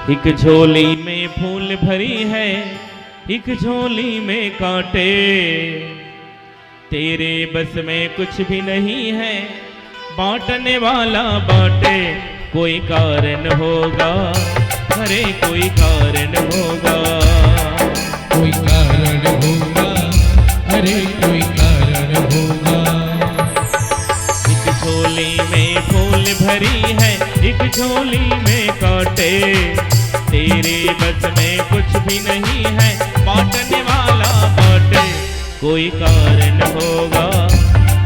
एक झोली में फूल भरी है, एक झोली में कांटे, तेरे बस में कुछ भी नहीं है, बांटने वाला बांटे। कोई कारण होगा, अरे कोई कारण होगा, कोई कारण होगा, अरे कोई कारण होगा। एक झोली में फूल भरी है, एक झोली में कांटे, तेरे बस में कुछ भी नहीं है, बांटने वाला बांटे। कोई कारण होगा,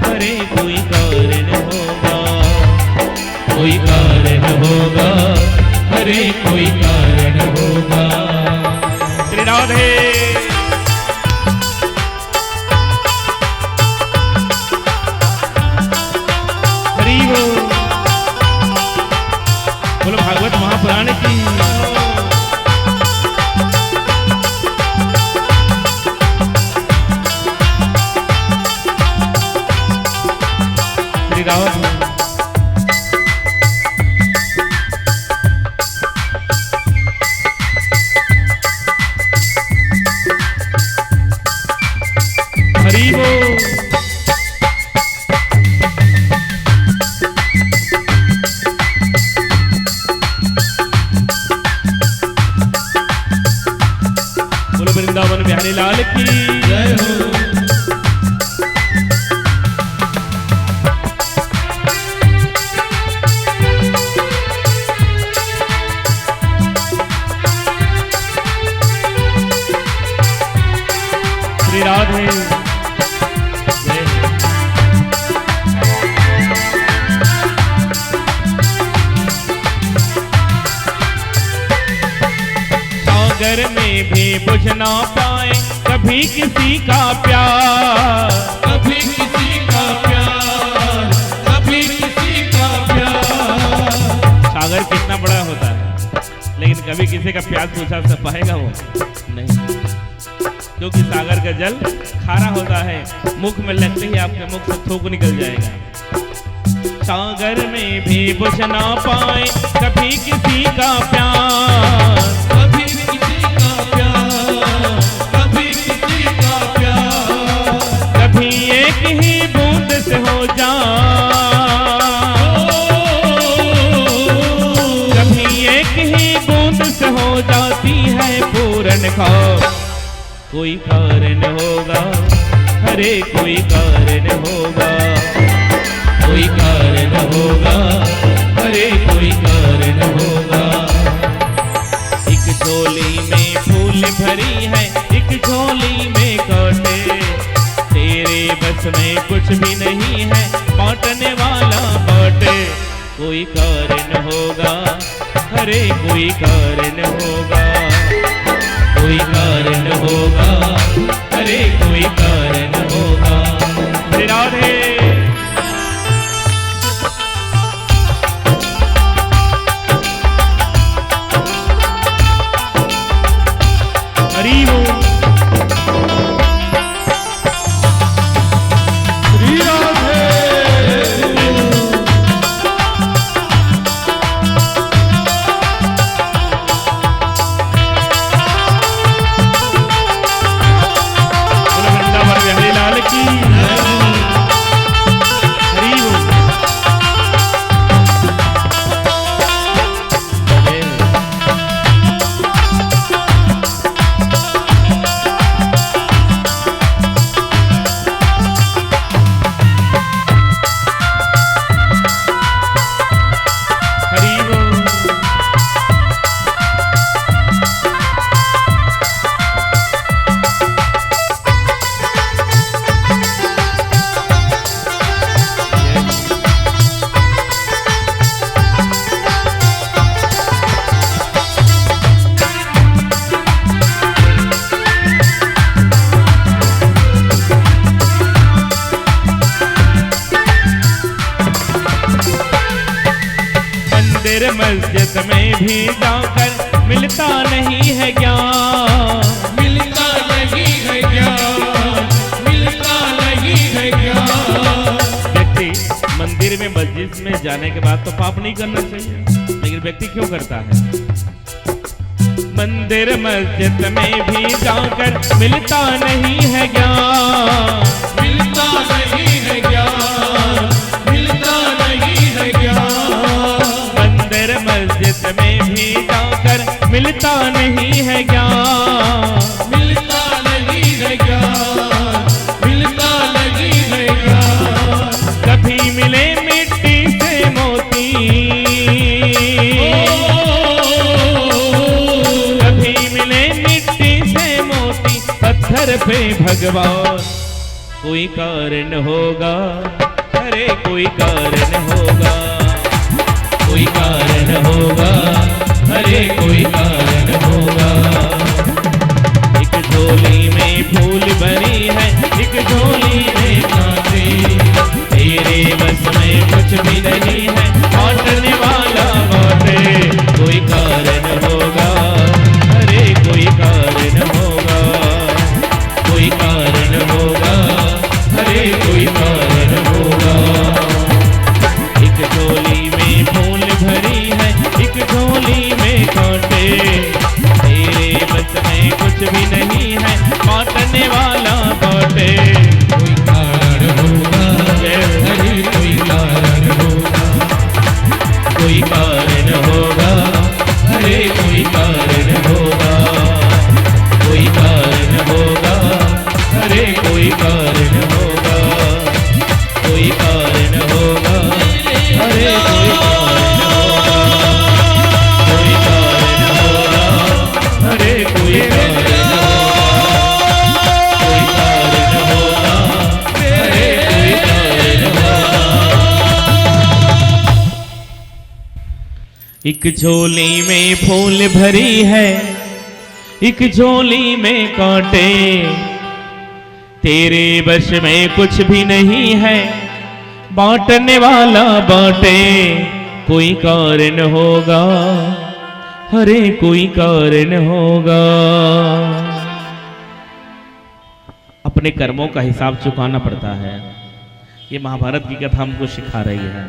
अरे कोई कारण होगा, कोई कारण होगा, अरे कोई कारण होगा। श्री राधे। हरि बोल। बोलो भागवत महापुराण की। श्री राधे। हरि बोल। बोलो वृंदावन बिहारी लाल की जय हो। श्री राधे। सागर में भी बुझ ना पाए कभी किसी का प्यार, कभी किसी का प्यार, कभी किसी का प्यार। सागर कितना बड़ा होता है, लेकिन कभी किसी का प्यास बुझा से पाएगा वो नहीं, क्योंकि सागर का जल खारा होता है, मुख में लगते ही आपके मुख से थूक निकल जाएगा। सागर में भी बुझ ना पाए कभी किसी का प्यार, कभी किसी का प्यार, कभी किसी का प्यार। कभी एक ही बूंद से हो जा, कभी एक ही बूंद से हो जाती है पूर्ण खाब। कोई कारण होगा, अरे कोई कारण होगा, कोई कारण होगा, अरे कोई कारण होगा। एक झोली में फूल भरी है, एक झोली में कांटे, तेरे बस में कुछ भी नहीं है, बांटने वाला बांटे। कोई कारण होगा, अरे कोई कारण होगा, कोई कारण होगा, अरे कोई कारण होगा। श्री राधे। हरि बोल। श्री राधे। बोलो वृंदावन बिहारी लाल की हरि बोल। हरि बोल। मंदिर मस्जिद में भी जाकर मिलता नहीं है ज्ञान, मिलता नहीं है ज्ञान, मिलता नहीं है ज्ञान। व्यक्ति मंदिर में मस्जिद में जाने के बाद तो पाप नहीं करना चाहिए, लेकिन व्यक्ति क्यों करता है? मंदिर मस्जिद में भी जाकर मिलता नहीं है ज्ञान, मिलता नहीं है ज्ञान, मिलता नहीं है ज्ञान। मंदिर मस्जिद में भी जाकर मिलता नहीं है ज्ञान, मिलता नहीं है ज्ञान, मिलता नहीं है ज्ञान। कभी मिले मिट्टी से मोती, कभी मिले मिट्टी से मोती, पत्थर पे भगवान। कोई कारण होगा, अरे कोई कारण होगा, कोई कारण होगा, अरे कोई कारण होगा। एक झोली में फूल भरी है, एक झोली में कांटे, तेरे बस में कुछ भी नहीं है, बांटने वाला बांटे। कोई कारण होगा, अरे कोई कारण होगा, कोई कारण होगा, अरे कोई कारण होगा। एक झोली में फूल भरी है, एक झोली में कांटे, तेरे बस में कुछ भी नहीं है, बांटने वाला बांटे। कोई कारण होगा, अरे कोई कारण होगा। कोई कारण होगा, अरे कोई कारण होगा, कोई कारण होगा, अरे कोई कारण होगा। कोई कारण होगा, अरे कोई कारण होगा, कोई कारण होगा, अरे कोई कारण होगा, कोई कारण होगा, अरे कोई कारण होगा। एक झोली में फूल भरी है, एक झोली में कांटे, तेरे वश में कुछ भी नहीं है, बांटने वाला बांटे। कोई कारण होगा, अरे कोई कारण होगा। अपने कर्मों का हिसाब चुकाना पड़ता है। ये महाभारत की कथा हमको सिखा रही है।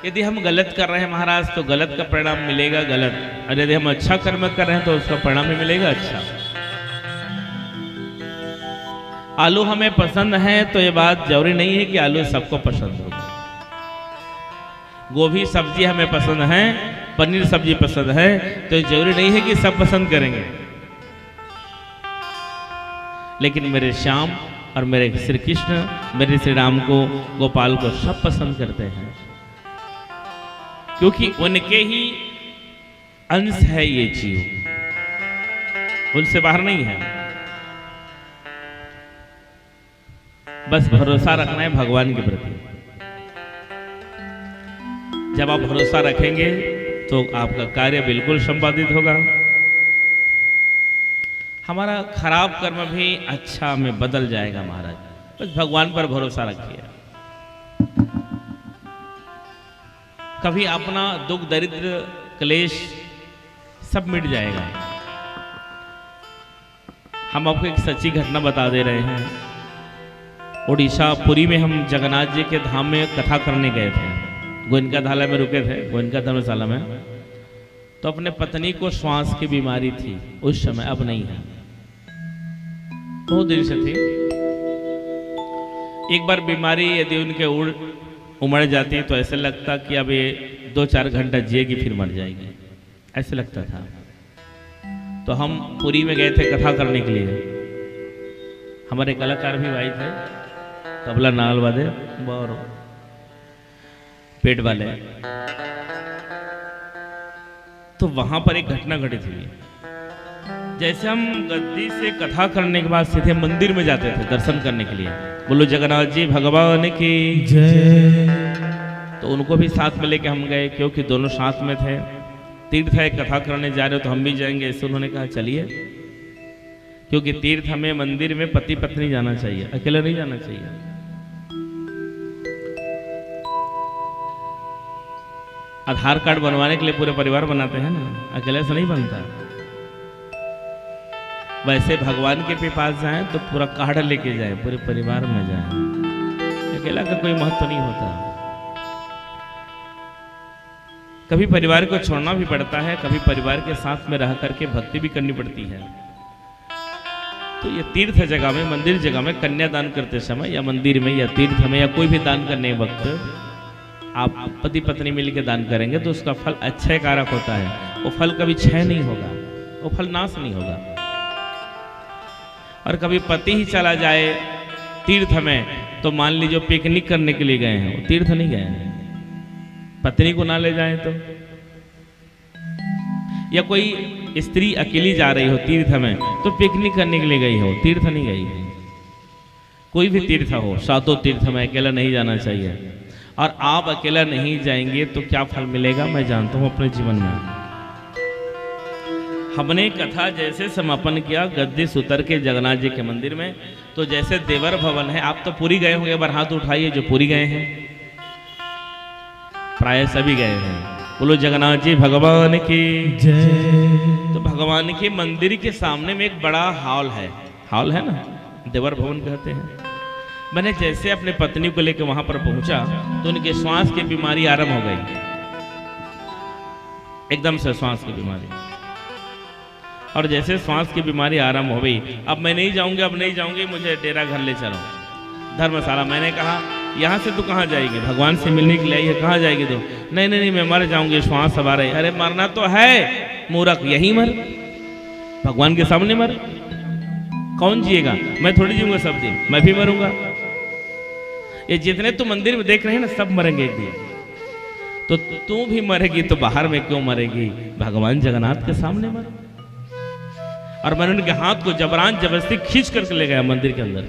यदि हम गलत कर रहे हैं महाराज तो गलत का परिणाम मिलेगा गलत, और यदि हम अच्छा कर्म कर रहे हैं तो उसका परिणाम भी मिलेगा अच्छा। आलू हमें पसंद है तो ये बात जरूरी नहीं है कि आलू सबको पसंद होगा। गोभी सब्जी हमें पसंद है, पनीर सब्जी पसंद है, तो जरूरी नहीं है कि सब पसंद करेंगे। लेकिन मेरे श्याम और मेरे श्री कृष्ण, मेरे श्री राम को, गोपाल को सब पसंद करते हैं, क्योंकि उनके ही अंश है ये जीव, उनसे बाहर नहीं है। बस भरोसा रखना है भगवान के प्रति। जब आप भरोसा रखेंगे तो आपका कार्य बिल्कुल संपादित होगा। हमारा खराब कर्म भी अच्छा में बदल जाएगा महाराज। बस भगवान पर भरोसा रखिए। कभी अपना दुख दरिद्र क्लेश सब मिट जाएगा। हम आपको एक सच्ची घटना बता दे रहे हैं। उड़ीसा पुरी में हम जगन्नाथ जी के धाम में कथा करने गए थे। गोयनका धाला में रुके थे, गोयनका धर्मशाला में। तो अपने पत्नी को श्वास की बीमारी थी उस समय, अब नहीं है, बहुत देर से थी। एक बार बीमारी यदि उनके उमड़ जाती तो ऐसे लगता कि अब ये 2-4 घंटा जिएगी फिर मर जाएगी, ऐसे लगता था। तो हम पुरी में गए थे कथा करने के लिए। हमारे कलाकार भी भाई थे, तबला नाल वाले और पेट वाले। तो वहां पर एक घटना घटी थी। जैसे हम गद्दी से कथा करने के बाद सीधे मंदिर में जाते थे दर्शन करने के लिए, बोलो जगन्नाथ जी भगवान की जय। तो उनको भी साथ में लेके हम गए, क्योंकि दोनों साथ में थे। तीर्थ है, कथा करने जा रहे हो तो हम भी जाएंगे, ऐसे उन्होंने कहा चलिए। क्योंकि तीर्थ हमें मंदिर में पति पत्नी जाना चाहिए, अकेला नहीं जाना चाहिए। आधार कार्ड बनवाने के लिए पूरे परिवार बनाते हैं ना, अकेले से नहीं बनता। वैसे भगवान के पास जाएं तो पूरा कार्ड लेके जाएं, पूरे परिवार में जाएं। अकेला का कोई महत्व नहीं होता। कभी परिवार को छोड़ना भी पड़ता है, कभी परिवार के साथ में रह करके भक्ति भी करनी पड़ती है। तो ये तीर्थ जगह में, मंदिर जगह में कन्यादान करते समय या मंदिर में या तीर्थ में या कोई भी दान करने वक्त आप पति पत्नी मिलकर दान करेंगे तो उसका फल अक्षय कारक होता है। वो फल कभी क्षय नहीं होगा, वो फल नाश नहीं होगा। और कभी पति ही चला जाए तीर्थ में, तो मान लीजिए पिकनिक करने के लिए गए हैं, वो तीर्थ नहीं गए हैं, पत्नी को ना ले जाए तो, या कोई स्त्री अकेली जा रही हो तीर्थ में तो पिकनिक करने के लिए गई हो, तीर्थ नहीं गई है। कोई भी तीर्थ हो, सातों तीर्थ में अकेला नहीं जाना चाहिए। और आप अकेला नहीं जाएंगे तो क्या फल मिलेगा, मैं जानता हूं अपने जीवन में। हमने कथा जैसे समापन किया गद्दी सुतर के जगन्नाथ जी के मंदिर में, तो जैसे देवर भवन है, आप तो पूरी गए होंगे, बार हाथ उठाइए जो पूरी गए हैं, प्राय सभी गए हैं। बोलो जगन्नाथ जी भगवान की जय। तो भगवान के मंदिर के सामने में एक बड़ा हॉल है ना, देवर भवन कहते हैं। मैंने जैसे अपने पत्नी को लेकर वहां पर पहुंचा तो उनके श्वास की बीमारी आरंभ हो गई, एकदम से श्वास की बीमारी। और जैसे श्वास की बीमारी आरंभ हो गई, अब मैं नहीं जाऊंगी, अब नहीं जाऊंगी, मुझे डेरा घर ले चलो, धर्मशाला। मैंने कहा यहाँ से तू कहाँ जाएगी, भगवान से मिलने के लिए आई है, कहाँ जाएगी तू? नहीं नहीं नहीं, मैं मर जाऊंगी, श्वास अब आ रही। अरे मरना तो है मूर्ख, यही मर, भगवान के सामने मर। कौन जिएगा? मैं थोड़ी जीऊंगा सब दिन, मैं भी मरूंगा। ये जितने तू मंदिर में देख रहे हैं ना, सब मरेंगे एक दिन। तो तू भी मरेगी तो बाहर में क्यों मरेगी, भगवान जगन्नाथ के सामने मर। और मैंने उनके हाथ को जबरान जबरदस्ती खींच करके ले गया मंदिर के अंदर।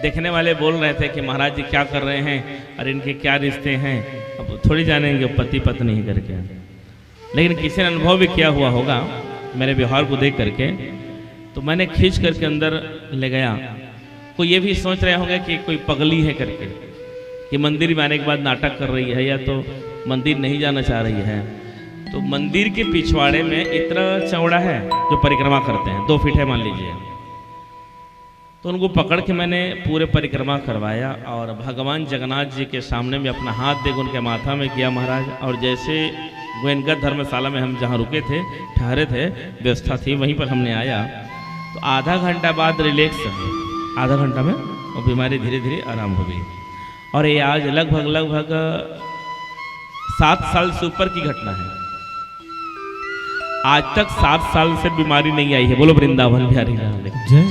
देखने वाले बोल रहे थे कि महाराज जी क्या कर रहे हैं और इनके क्या रिश्ते हैं, अब थोड़ी जानेंगे पति पत्नी ही करके। लेकिन किसी ने अनुभव भी किया हुआ होगा मेरे व्यवहार को देख करके, तो मैंने खींच करके अंदर ले गया। कोई ये भी सोच रहे होंगे कि कोई पगली है करके, कि मंदिर में आने के बाद नाटक कर रही है या तो मंदिर नहीं जाना चाह रही है। तो मंदिर के पिछवाड़े में इतना चौड़ा है जो परिक्रमा करते हैं, 2 फीट है मान लीजिए। तो उनको पकड़ के मैंने पूरे परिक्रमा करवाया और भगवान जगन्नाथ जी के सामने में अपना हाथ देकर उनके माथा में किया महाराज। और जैसे गोविंदगढ़ धर्मशाला में हम जहाँ रुके थे, ठहरे थे, व्यवस्था थी, वहीं पर हमने आया। तो आधा घंटा बाद रिलैक्स, आधा घंटा में वो बीमारी धीरे धीरे आराम हो गई। और ये आज लगभग 7 साल से ऊपर की घटना है। आज तक 7 साल से बीमारी नहीं आई है। बोलो वृंदावन बिहारी लाल की।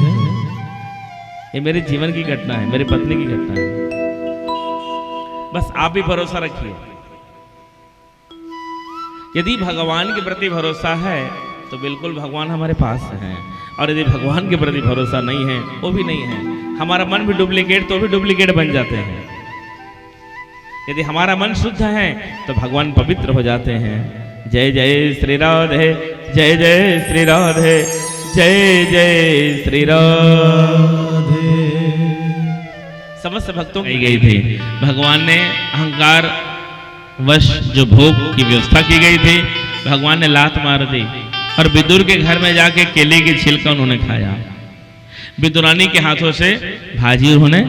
ये मेरे जीवन की घटना है, मेरी पत्नी की घटना है। बस आप भी भरोसा रखिए। यदि भगवान के प्रति भरोसा है तो बिल्कुल भगवान हमारे पास हैं, और यदि भगवान के प्रति भरोसा नहीं है, वो भी नहीं है, हमारा मन भी डुप्लीकेट तो भी डुप्लीकेट बन जाते हैं। यदि हमारा मन शुद्ध है तो भगवान पवित्र हो जाते हैं। जय जय श्री राधे, जय जय श्री राधे, जय जय श्री राधे। समस्त भक्तों की गई थी। भगवान ने अहंकार वश जो भोग की व्यवस्था की गई थी, भगवान ने लात मार दी। और विदुर के घर में जाके केले की छिलका उन्होंने खाया। विदुरानी के हाथों से भाजी उन्होंने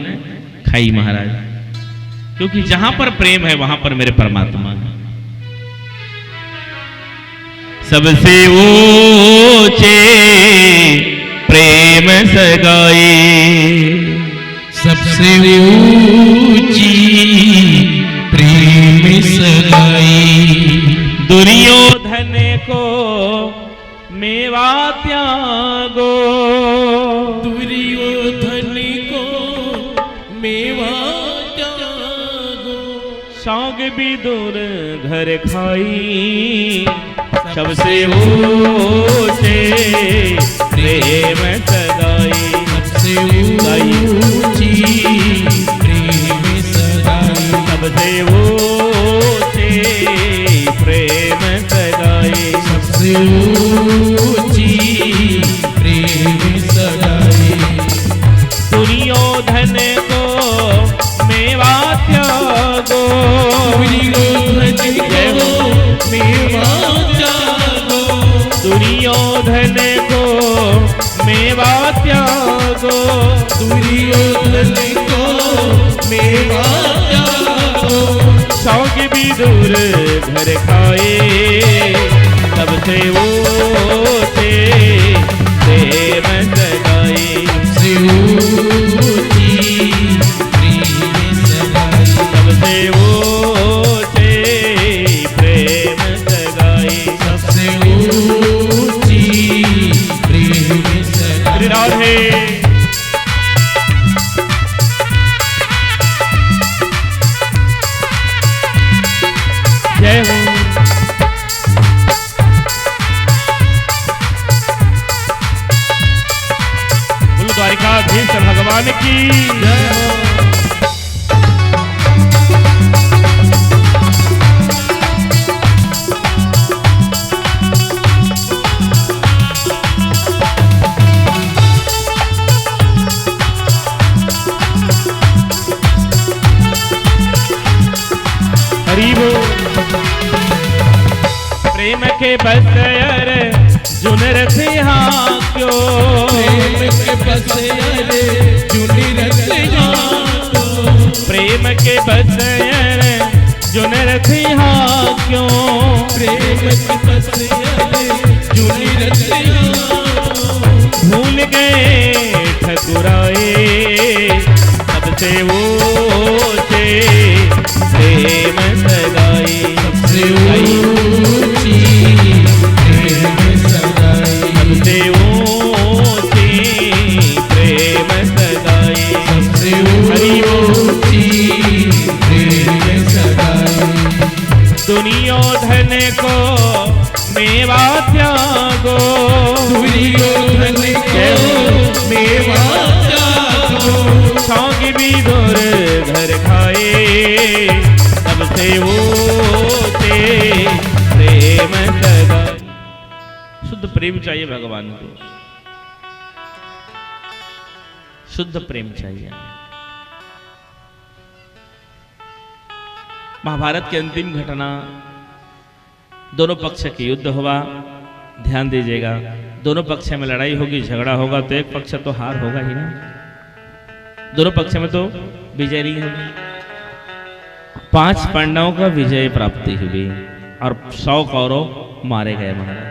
खाई महाराज, क्योंकि जहां पर प्रेम है वहां पर मेरे परमात्मा है। सबसे ऊंचे प्रेम सगाई, सबसे ऊंची प्रेम सगाई। दुर्योधन को मेवा त्यागो, दुर्योधन को मेवा त्यागो। साग विदुर घर खाई, सबसे ऊंचे प्रेम सगाई। सबसे ऊंची प्रेम सगाई, सबसे ऊंचे प्रेम सगाई। सबसे ऊंची प्रेम सगाई। दुर्योधन को मेवा त्यागो, दुर्योधन को मेवा त्यागो। दुर्योधन को मेवा त्यागो, दुर्योधन को मेवा त्यागो। शौक भी दूर घर खाए, सबसे ऊंचे प्रेम सगाई, सबसे ऊंची प्रेम सगाई, सबसे ऊंचे प्रेम सगाई, सबसे ऊंची प्रेम सगाई। राधे जय हो। बोलो द्वारिकाधीश भगवान की जय हो। हरि बोल। प्रेम के बसयर जुनर थे हाँ क्यों, प्रेम के बसयर जुनी रतिया को, प्रेम के बसयर जुनर थे हाँ क्यों, प्रेम के बसयर जुनी रतिया को, भूल गए ठकुराए सबसे ऊंचे प्रेम सगाई, सबसे ऊंची प्रेम सगाई, सबसे ऊंची प्रेम सगाई, सबसे ऊंची प्रेम सगाई। दुनियोधन को मेवा त्यागो, दुर्योधन को मेवा त्यागो, शौक भी दूर घर खाए, सबसे ऊंचे प्रेम सगाई। शुद्ध प्रेम चाहिए भगवान को, शुद्ध प्रेम चाहिए। महाभारत की अंतिम घटना, दोनों पक्ष के युद्ध हुआ। ध्यान दीजिएगा, दोनों पक्ष में लड़ाई होगी, झगड़ा होगा तो एक पक्ष तो हार होगा ही ना, दोनों पक्ष में तो विजय नहीं होगी। 5 पांडवों का विजय प्राप्ति हुई और 100 कौरव मारे गए महाराज।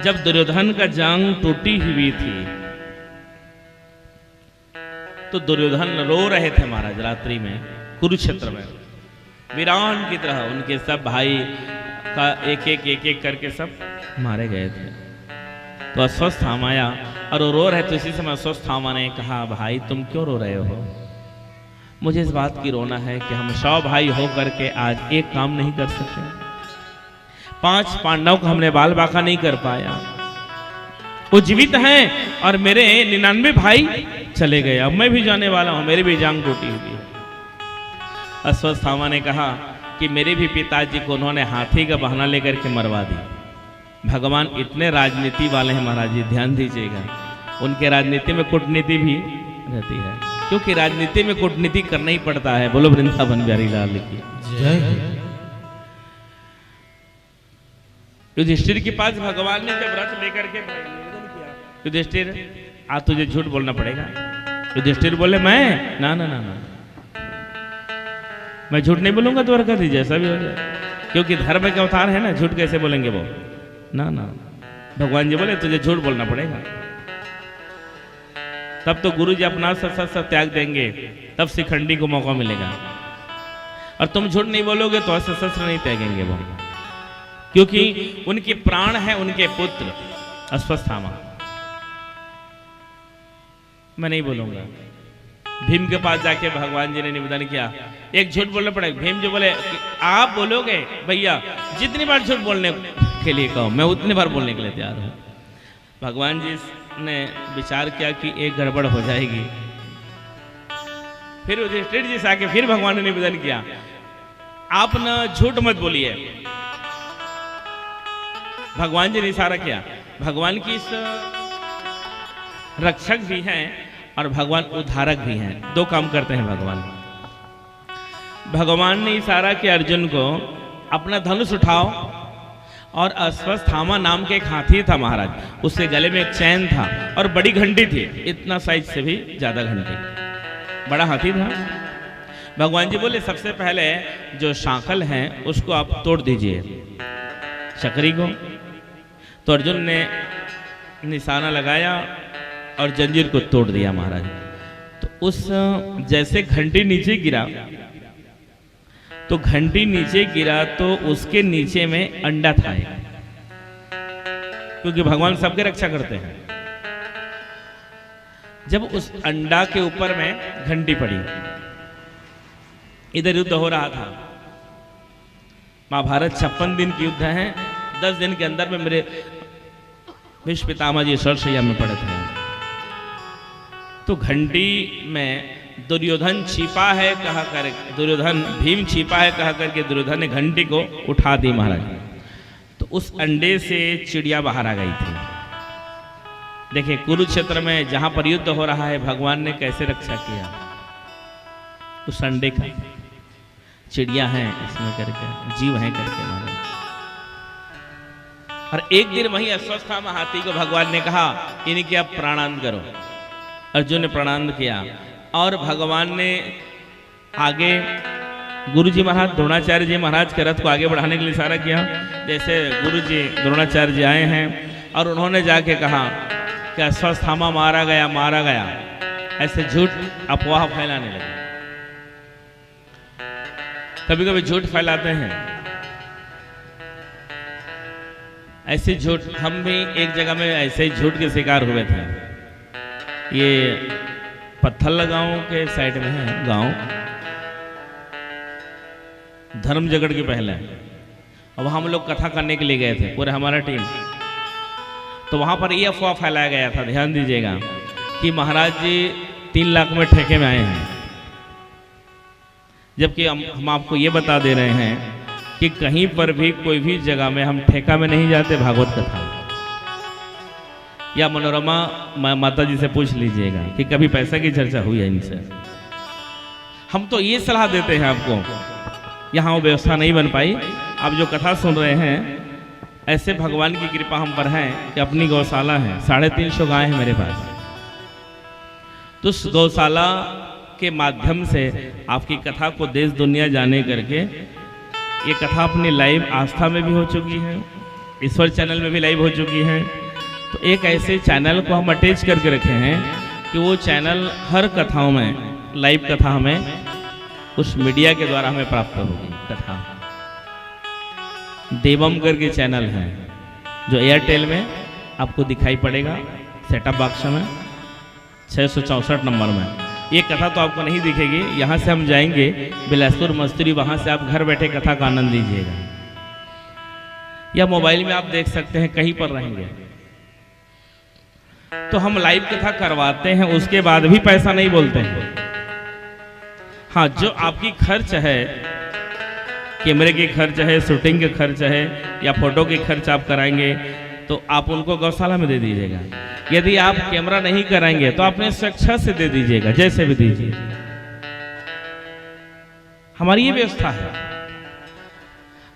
जब दुर्योधन का जांग टूटी हुई थी तो दुर्योधन रो रहे थे महाराज रात्रि में कुरुक्षेत्र में, वीरान की तरह उनके सब भाई का एक एक करके सब मारे गए थे। तो अश्वत्थामा आया और वो रो रहे थे। उसी समय अश्वत्थामा ने कहा, भाई तुम क्यों रो रहे हो? मुझे इस बात की रोना है कि हम 100 भाई होकर के आज एक काम नहीं कर सके। 5 पांडव को हमने बाल बाका नहीं कर पाया, वो जीवित हैं और मेरे 99 भाई चले गए। अब मैं भी जाने वाला हूं, मेरी भी जांग टूटी हुई है। अश्वत्थामा ने कहा कि मेरे भी पिताजी को उन्होंने हाथी का बहाना लेकर के मरवा दी। भगवान इतने राजनीति वाले हैं महाराज जी, ध्यान दीजिएगा। उनके राजनीति में कूटनीति भी रहती है, क्योंकि राजनीति में कूटनीति करना ही पड़ता है। बोलो वृंदावन बिहारी लाल की जय। युधिष्ठिर के पास भगवान ने जब रथ लेकर के निवेदन किया, युधिष्ठिर आज तुझे झूठ बोलना पड़ेगा। युधिष्ठिर बोले मैं ना ना ना ना, मैं झूठ नहीं बोलूंगा द्वारकाधीश, जैसा भी हो जाए, क्योंकि धर्म के अवतार है ना, झूठ कैसे बोलेंगे वो? ना ना। भगवान जी बोले तुझे झूठ बोलना पड़ेगा। तब तो गुरु जी अपना सब त्याग देंगे, तब शिखंडी को मौका मिलेगा। और तुम झूठ नहीं बोलोगे तो शस्त्र नहीं त्यागेंगे वो, क्योंकि उनके प्राण है उनके पुत्र अश्वत्थामा। मैं नहीं बोलूंगा। भीम के पास जाके भगवान जी ने निवेदन किया, एक झूठ बोलना पड़ेगा। भीम जी बोले आप बोलोगे भैया, जितनी बार झूठ बोलने के लिए कहो मैं उतनी बार बोलने के लिए तैयार हूं। भगवान जी ने विचार किया कि एक गड़बड़ हो जाएगी। फिर युधिष्ठिर जी से आके फिर भगवान ने निवेदन किया, आप ना झूठ मत बोलिए। भगवान जी ने इशारा किया, भगवान की इस रक्षक भी हैं और भगवान उद्धारक भी हैं, 2 काम करते हैं भगवान। भगवान ने इशारा किया अर्जुन को, अपना धनुष उठाओ। और अश्वत्थामा नाम के एक हाथी था महाराज, उसके गले में एक चैन था और बड़ी घंटी थी, इतना साइज से भी ज्यादा घंटी, बड़ा हाथी था। भगवान जी बोले सबसे पहले जो शांखल हैं उसको आप तोड़ दीजिए, शकरी को। तो अर्जुन ने निशाना लगाया और जंजीर को तोड़ दिया महाराज। तो उस जैसे घंटी नीचे गिरा, तो घंटी नीचे गिरा तो उसके नीचे में अंडा था, क्योंकि भगवान सबके रक्षा करते हैं। जब उस अंडा के ऊपर में घंटी पड़ी, इधर युद्ध हो रहा था। महाभारत 56 दिन की युद्ध है। 10 दिन के अंदर में मेरे भीष्म पितामह जी शरशैया में पड़े थे। तो घंटी में दुर्योधन छिपा है कहा कर, दुर्योधन भीम छिपा है कहा करके दुर्योधन ने घंटी को उठा दी महाराज। तो उस अंडे से चिड़िया बाहर आ गई थी। देखिए कुरुक्षेत्र में जहां पर युद्ध हो रहा है, भगवान ने कैसे रक्षा किया उस अंडे का। चिड़िया हैं इसमें करके, जीव हैं करके महाराज। और एक दिन वही अश्वत्थामा हाथी को भगवान ने कहा इनकी आप प्रणाम करो। अर्जुन ने प्रणाम किया और भगवान ने आगे गुरु जी महाराज द्रोणाचार्य जी महाराज के रथ को आगे बढ़ाने के लिए इशारा किया। जैसे गुरु जी द्रोणाचार्य जी आए हैं और उन्होंने जाके कहा कि अश्वत्थामा मारा गया मारा गया, ऐसे झूठ अफवाह फैलाने लगे। कभी कभी झूठ फैलाते हैं, ऐसे झूठ। हम भी एक जगह में ऐसे ही झूठ के शिकार हुए थे। ये पत्थल गांव के साइड में है गांव, धर्म जगड़ के पहले, और वहां हम लोग कथा करने के लिए गए थे पूरे हमारा टीम। तो वहां पर ये अफवाह फैलाया गया था, ध्यान दीजिएगा, कि महाराज जी 3 लाख में ठेके में आए हैं। जबकि हम आपको ये बता दे रहे हैं कि कहीं पर भी कोई भी जगह में हम ठेका में नहीं जाते। भागवत कथा या मनोरमा माता जी से पूछ लीजिएगा कि कभी पैसा की चर्चा हुई है इनसे। हम तो ये सलाह देते हैं आपको, यहाँ वो व्यवस्था नहीं बन पाई। आप जो कथा सुन रहे हैं, ऐसे भगवान की कृपा हम पर है कि अपनी गौशाला है, 350 गाय है मेरे पास। तो उस गौशाला के माध्यम से आपकी कथा को देश दुनिया जाने करके ये कथा अपनी लाइव आस्था में भी हो चुकी है, ईश्वर चैनल में भी लाइव हो चुकी है। तो एक ऐसे चैनल को हम अटैच करके रखे हैं कि वो चैनल हर कथाओं में लाइव कथा हमें उस मीडिया के द्वारा हमें प्राप्त होगी। कथा देवम करके चैनल है जो एयरटेल में आपको दिखाई पड़ेगा, सेटअप बॉक्स में 664 नंबर में। ये कथा तो आपको नहीं दिखेगी, यहाँ से हम जाएंगे बिलासपुर मस्तूरी, वहाँ से आप घर बैठे कथा का आनंद लीजिएगा। या मोबाइल में आप देख सकते हैं, कहीं पर रहेंगे। तो हम लाइव कथा करवाते हैं, उसके बाद भी पैसा नहीं बोलते हैं। हाँ, जो आपकी खर्च है, कैमरे की खर्च है, शूटिंग के खर्च है या फोटो के खर्च आप कराएंगे, तो आप उनको गौशाला में दे दीजिएगा। यदि आप कैमरा नहीं कराएंगे तो अपने स्वेच्छा से दे दीजिएगा, जैसे भी दीजिए। हमारी ये व्यवस्था है।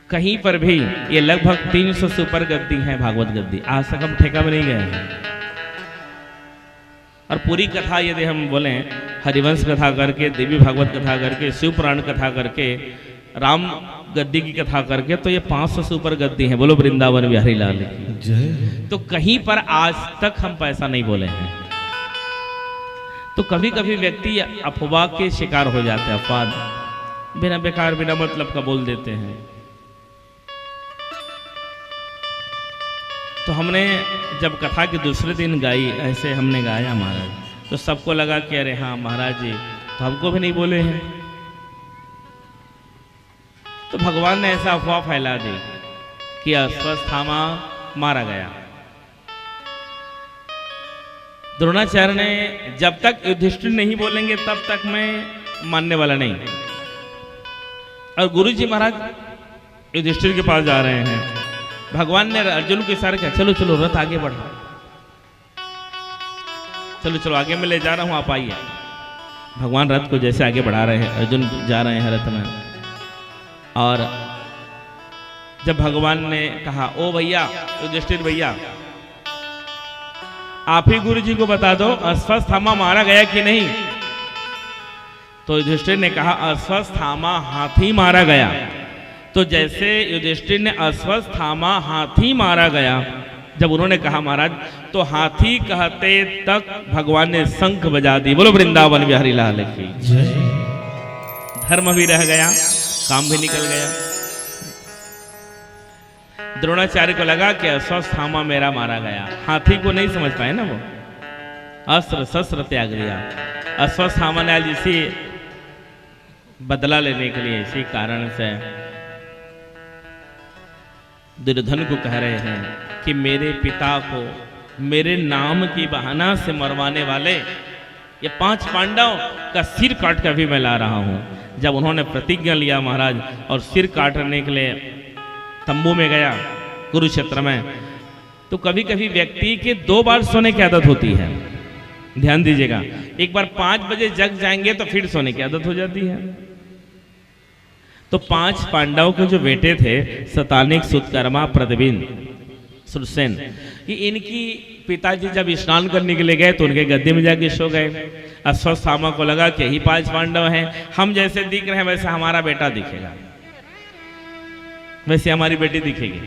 कहीं पर भी ये लगभग 300 से ऊपर गद्दी है, भागवत गद्दी। आज तक हम ठेका में नहीं गए हैं। और पूरी कथा यदि हम बोलें, हरिवंश कथा करके, देवी भागवत कथा करके, शिव पुराण कथा करके, राम गद्दी की कथा करके, तो ये 500 से ऊपर गद्दी है। बोलो वृंदावन बिहारी लाल की। तो कहीं पर आज तक हम पैसा नहीं बोले हैं। तो कभी कभी व्यक्ति अफवाह के शिकार हो जाते हैं, अफवाह बिना बेकार बिना मतलब का बोल देते हैं। तो हमने जब कथा के दूसरे दिन गाई, ऐसे हमने गाया महाराज, तो सबको लगा कि अरे हाँ महाराज जी तो हमको भी नहीं बोले हैं। तो भगवान ने ऐसा अफवाह फैला दी कि अश्वत्थामा मारा गया। द्रोणाचार्य ने जब तक युधिष्ठिर नहीं बोलेंगे तब तक मैं मानने वाला नहीं। और गुरु जी महाराज युधिष्ठिर के पास जा रहे हैं। भगवान ने अर्जुन को इशारा किया, चलो चलो रथ आगे बढ़ा, चलो चलो आगे मैं ले जा रहा हूं, आप आइए। भगवान रथ को जैसे आगे बढ़ा रहे हैं, अर्जुन जा रहे हैं रथ में। और जब भगवान ने कहा, ओ भैया युधिष्ठिर भैया, आप ही गुरु जी को बता दो अश्वत्थामा मारा गया कि नहीं। तो युधिष्ठिर ने कहा अश्वत्थामा हाथी मारा गया। तो जैसे युधिष्ठिर ने अश्वत्थामा हाथी मारा गया, जब उन्होंने कहा महाराज, तो हाथी कहते तक भगवान ने शंख बजा दी। बोलो वृंदावन बिहारी लाल की जय। धर्म भी रह गया, काम भी निकल गया। द्रोणाचार्य को लगा कि अश्वत्थामा मेरा मारा गया, हाथी को नहीं समझ पाए ना, वो अस्त्र शस्त्र त्याग दिया। अश्वत्थामा ने आज इसी बदला लेने के लिए, इसी कारण से दुर्योधन को कह रहे हैं कि मेरे पिता को मेरे नाम की बहाना से मरवाने वाले ये 5 पांडव का सिर काट कर भी मैं ला रहा हूं। जब उन्होंने प्रतिज्ञा लिया महाराज और सिर काटने के लिए तंबू में गया कुरुक्षेत्र में, तो कभी कभी व्यक्ति के 2 बार सोने की आदत होती है। ध्यान दीजिएगा, एक बार 5 बजे जग जाएंगे तो फिर सोने की आदत हो जाती है। तो 5 पांडव के जो बेटे थे, शतानिक, सुतकर्मा, प्रद्युम्न, सुरसेन, कि इनकी पिताजी जब स्नान करने के लिए गए तो उनके गद्दे में जाके सो गए। अश्वत्थामा को लगा कि यही 5 पांडव हैं, हम जैसे दिख रहे हैं वैसे हमारा बेटा दिखेगा, वैसे हमारी बेटी दिखेगी,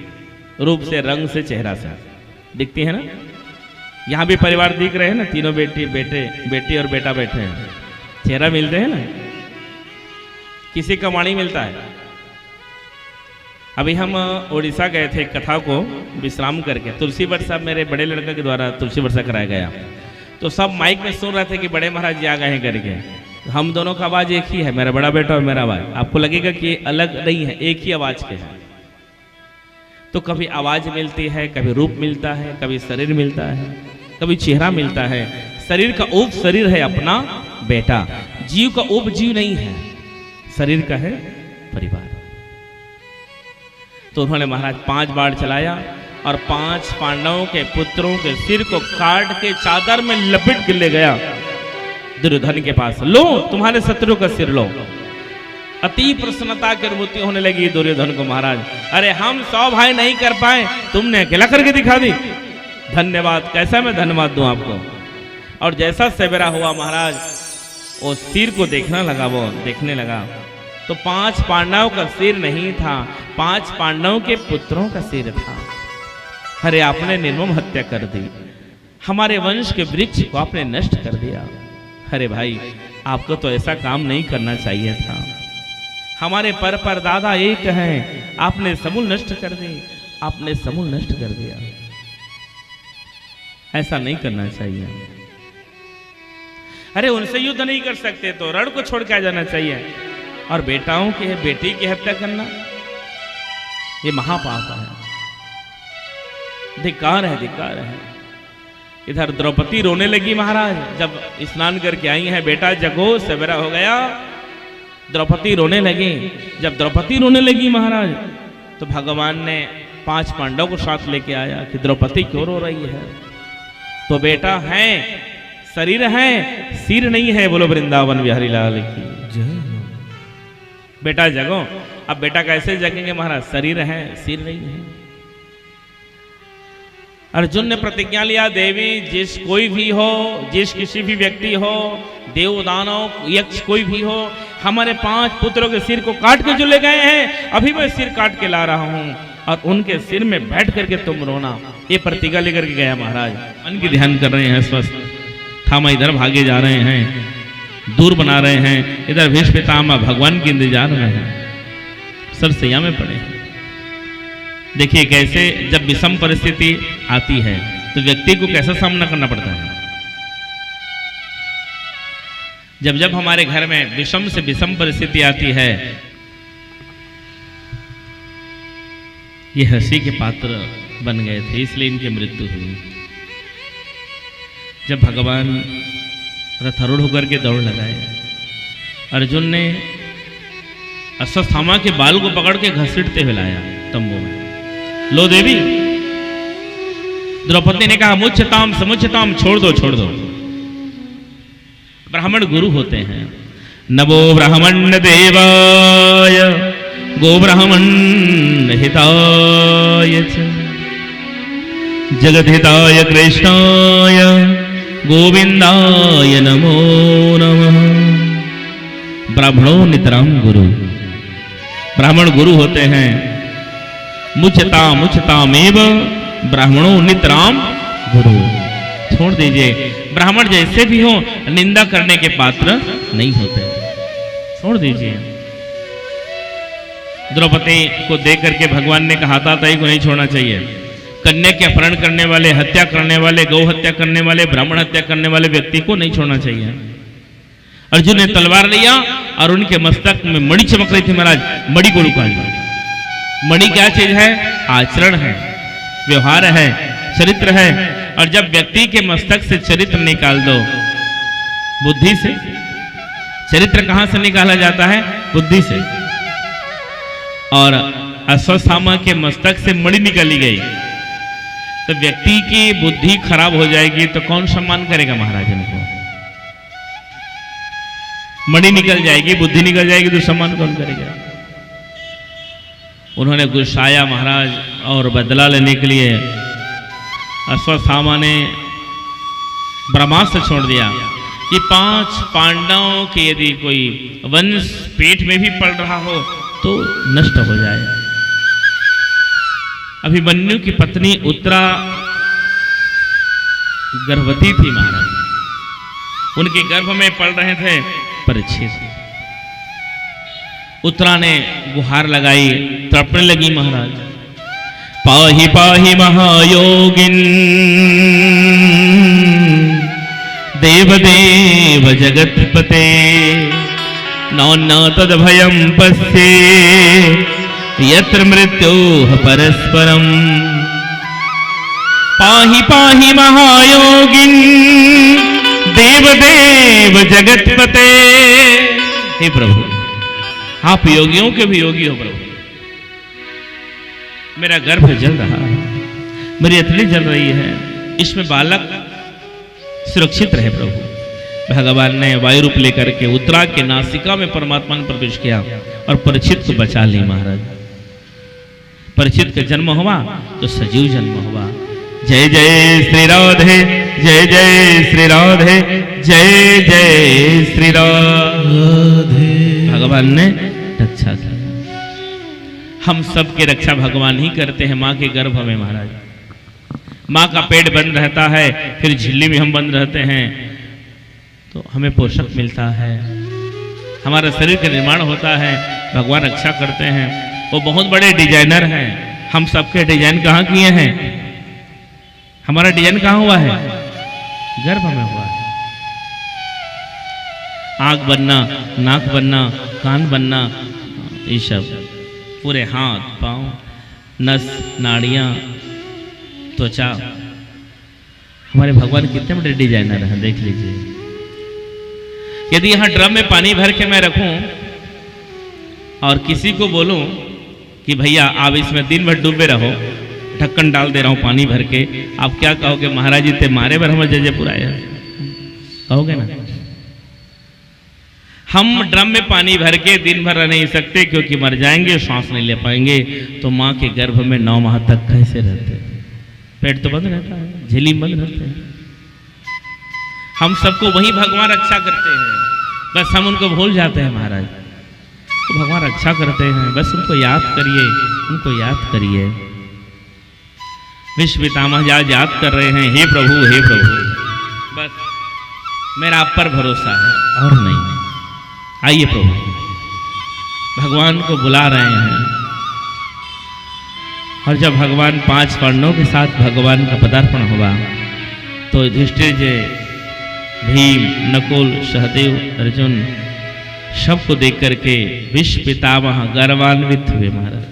रूप से, रंग से, चेहरा से दिखती है ना। यहाँ भी परिवार दिख रहे हैं ना, तीनों बेटी और बेटा बैठे हैं, चेहरा मिलते हैं ना, किसी का वाणी मिलता है। अभी हम उड़ीसा गए थे, कथा को विश्राम करके, तुलसी वर्षा मेरे बड़े लड़के के द्वारा तुलसी वर्षा कराया गया। तो सब माइक में सुन रहे थे कि बड़े महाराज जी आ गए हैं करके। हम दोनों का आवाज एक ही है, मेरा बड़ा बेटा और मेरा आवाज। आपको लगेगा कि अलग नहीं है, एक ही आवाज के है। तो कभी आवाज मिलती है, कभी रूप मिलता है, कभी शरीर मिलता है, कभी चेहरा मिलता है। शरीर का उप शरीर है अपना बेटा, जीव का उप जीव नहीं है, शरीर का है परिवार। तो उन्होंने महाराज 5 बार चलाया और 5 पांडवों के पुत्रों के सिर को काट के चादर में लपेट के ले गया दुर्योधन के पास। लो तुम्हारे शत्रु का सिर लो। अति प्रसन्नता की अनुभूति होने लगी दुर्योधन को। महाराज, अरे हम 100 भाई नहीं कर पाए, तुमने अकेला करके दिखा दी, धन्यवाद। कैसा मैं धन्यवाद दूं आपको। और जैसा सवेरा हुआ महाराज, वो सिर को देखने लगा, वो देखने लगा तो 5 पांडवों का सिर नहीं था, 5 पांडवों के पुत्रों का सिर था। अरे आपने निर्मम हत्या कर दी, हमारे वंश के वृक्ष को आपने नष्ट कर दिया। अरे भाई, आपको तो ऐसा काम नहीं करना चाहिए था। हमारे पर दादा एक हैं, आपने समूल नष्ट कर दी, आपने समूल नष्ट कर दिया। ऐसा नहीं करना चाहिए। अरे उनसे युद्ध नहीं कर सकते तो रण को छोड़ के आ जाना चाहिए। और बेटाओं की बेटी की हत्या करना ये महापाप है, धिक्कार है, धिक्कार है। इधर द्रौपदी रोने लगी महाराज, जब स्नान करके आई है, बेटा जगो सवेरा हो गया। द्रौपदी रोने लगी। जब द्रौपदी रोने लगी महाराज, तो भगवान ने 5 पांडव को साथ लेके आया कि द्रौपदी क्यों रो रही है। तो बेटा है, शरीर है, सिर नहीं है। बोलो वृंदावन बिहारी लाल की जय। बेटा जगो। अब बेटा कैसे जगेंगे महाराज, शरीर है, सिर नहीं है। अर्जुन ने प्रतिज्ञा लिया, देवी जिस कोई भी हो, जिस किसी भी व्यक्ति हो, देव दानव यक्ष कोई भी हो, हमारे 5 पुत्रों के सिर को काट के जो ले गए हैं, अभी मैं सिर काट के ला रहा हूं और उनके सिर में बैठ करके तुम रोना। ये प्रतिज्ञा लेकर के गया महाराज। मन की ध्यान कर रहे हैं स्वस्थ, थामा इधर भागे जा रहे हैं, दूर बना रहे हैं। इधर भीष्म पितामह भगवान के इंतजार में है, सरसैया में पड़े हैं। देखिए कैसे जब विषम परिस्थिति आती है तो व्यक्ति को कैसा सामना करना पड़ता है। जब जब हमारे घर में विषम से विषम परिस्थिति आती है, ये हंसी के पात्र बन गए थे, इसलिए इनकी मृत्यु हुई। जब भगवान रथारूढ़ होकर के दौड़ लगाए, अर्जुन ने अश्वत्थामा के बाल को पकड़ के घसीटते हुए लाया तंबू में। लो देवी। द्रौपदी ने कहा मुच्यताम समुच्यताम, छोड़ दो, छोड़ दो। ब्राह्मण गुरु होते हैं। नमो ब्राह्मण देवाय गो ब्राह्मण हिताय जगद्हिताय कृष्णाय गोविंदाय नमो नमः। ब्राह्मणों नितराम गुरु। ब्राह्मण गुरु होते हैं। मुचतामेव ब्राह्मणों नितराम गुरु। छोड़ दीजिए, ब्राह्मण जैसे भी हो निंदा करने के पात्र नहीं होते। छोड़ दीजिए। द्रौपदी को देख करके भगवान ने कहा था ताई को नहीं छोड़ना चाहिए। कन्या के अपहरण करने वाले, हत्या करने वाले, गौ हत्या करने वाले, ब्राह्मण हत्या करने वाले व्यक्ति को नहीं छोड़ना चाहिए। अर्जुन ने तलवार लिया और उनके मस्तक में मणि चमक रही थी। महाराज, मणि को रुका दिया। मणि क्या चीज है? आचरण है, व्यवहार है, चरित्र है। और जब व्यक्ति के मस्तक से चरित्र निकाल दो, बुद्धि से, चरित्र कहां से निकाला जाता है? बुद्धि से। और अश्वत्थामा के मस्तक से मणि निकाली गई तो व्यक्ति की बुद्धि खराब हो जाएगी तो कौन सम्मान करेगा महाराज उनको? मणि निकल जाएगी, बुद्धि निकल जाएगी तो सम्मान कौन करेगा? उन्होंने गुस्साया महाराज और बदला लेने के लिए अश्वत्थामा ने ब्रह्मास्त्र छोड़ दिया कि 5 पांडवों के यदि कोई वंश पेट में भी पड़ रहा हो तो नष्ट हो जाए। अभिमन्यु की पत्नी उत्तरा गर्भवती थी महाराज, उनके गर्भ में पल रहे थे परीक्षित। उत्तरा ने गुहार लगाई, तड़पने लगी महाराज, पाहि पाहि महायोगिन देवदेव जगत्पते न तद भयं पश्ये यत्र मृत्योः परस्परम्। पाहि पाहि महायोगिन देवदेव जगत्पते। हे प्रभु, आप योगियों के भी योगी हो प्रभु। मेरा गर्भ जल रहा है, मेरी अथली जल रही है, इसमें बालक सुरक्षित रहे प्रभु। भगवान ने वायु रूप लेकर के उत्तरा के नासिका में परमात्मा ने प्रवेश किया और परीक्षित को बचा ली महाराज। परीक्षित का जन्म हुआ तो सजीव जन्म हुआ। जय जय श्री राधे, जय जय श्री राधे, जय जय श्री राधे। भगवान ने रक्षा की। हम सब की रक्षा भगवान ही करते हैं। माँ के गर्भ में महाराज, माँ का पेट बंद रहता है, फिर झिल्ली में हम बंद रहते हैं तो हमें पोषक मिलता है, हमारा शरीर का निर्माण होता है, भगवान रक्षा करते हैं। वो बहुत बड़े डिजाइनर हैं। हम सबके डिजाइन कहाँ किए हैं? हमारा डिजाइन कहाँ हुआ है? गर्भ में हुआ है। आँख बनना, नाक बनना, कान बनना, ये सब पूरे हाथ पांव, नस, नाड़ियाँ, त्वचा, हमारे भगवान कितने बड़े डिजाइनर हैं, देख लीजिए। यदि यहाँ ड्रम में पानी भर के मैं रखूं और किसी को बोलूं कि भैया आप इसमें दिन भर डूबे रहो, ढक्कन डाल दे रहा हूं पानी भर के, आप क्या कहोगे? महाराज जी ते मारे भर हम जय पुराया, कहोगे ना? हम ड्रम में पानी भर के दिन भर रह नहीं सकते क्योंकि मर जाएंगे, सांस नहीं ले पाएंगे। तो माँ के गर्भ में 9 माह तक कैसे रहते? पेट तो बंद रहता है, झिल्ली बंद रहते हैं। हम सबको वही भगवान रक्षा करते हैं, बस हम उनको भूल जाते हैं महाराज। तो भगवान रक्षा करते हैं, बस उनको याद करिए, उनको याद करिए। विश्व पितामह याद कर रहे हैं, हे प्रभु, हे प्रभु, बस मेरा आप पर भरोसा है और नहीं। आइए प्रभु, भगवान को बुला रहे हैं। और जब भगवान 5 कर्णों के साथ भगवान का पदार्पण हुआ तो युधिष्ठिर, भीम, नकुल, सहदेव, अर्जुन सबको देख करके विश्व पितामह गर्वान्वित हुए महाराज।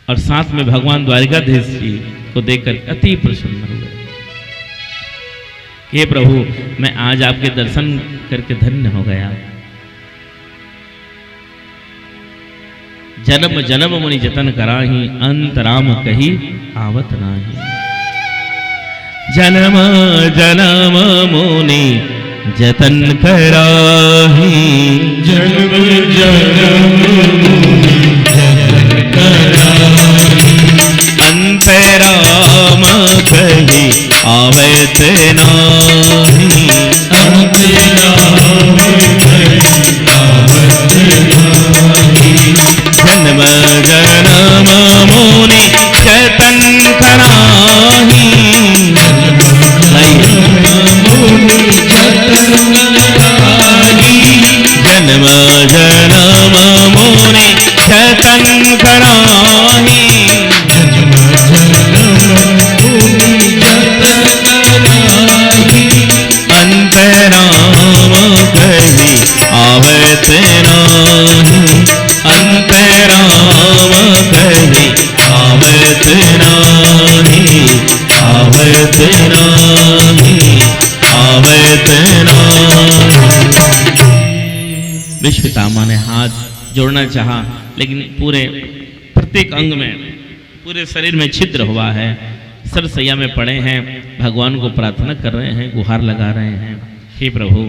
और साथ में भगवान द्वारिकाधीश जी को देखकर अति प्रसन्न हुए। हे प्रभु, मैं आज आपके दर्शन करके धन्य हो गया। जन्म जन्म मुनि जतन कराही, अंत राम कही आवत नाही। जन्म जन्म मुनि जतन कराही, जन्म जन्म मुनि जतन कराही, अंत राम कही आवत नाही। अंत राम कही आवत नाही, आवत नाही, आवत नाही। विश्व पितामह ने हाथ जोड़ना चाहा, लेकिन पूरे प्रत्येक अंग में, पूरे शरीर में छिद्र हुआ है। सरसैया में पड़े हैं, भगवान को प्रार्थना कर रहे हैं, गुहार लगा रहे हैं। हे प्रभु,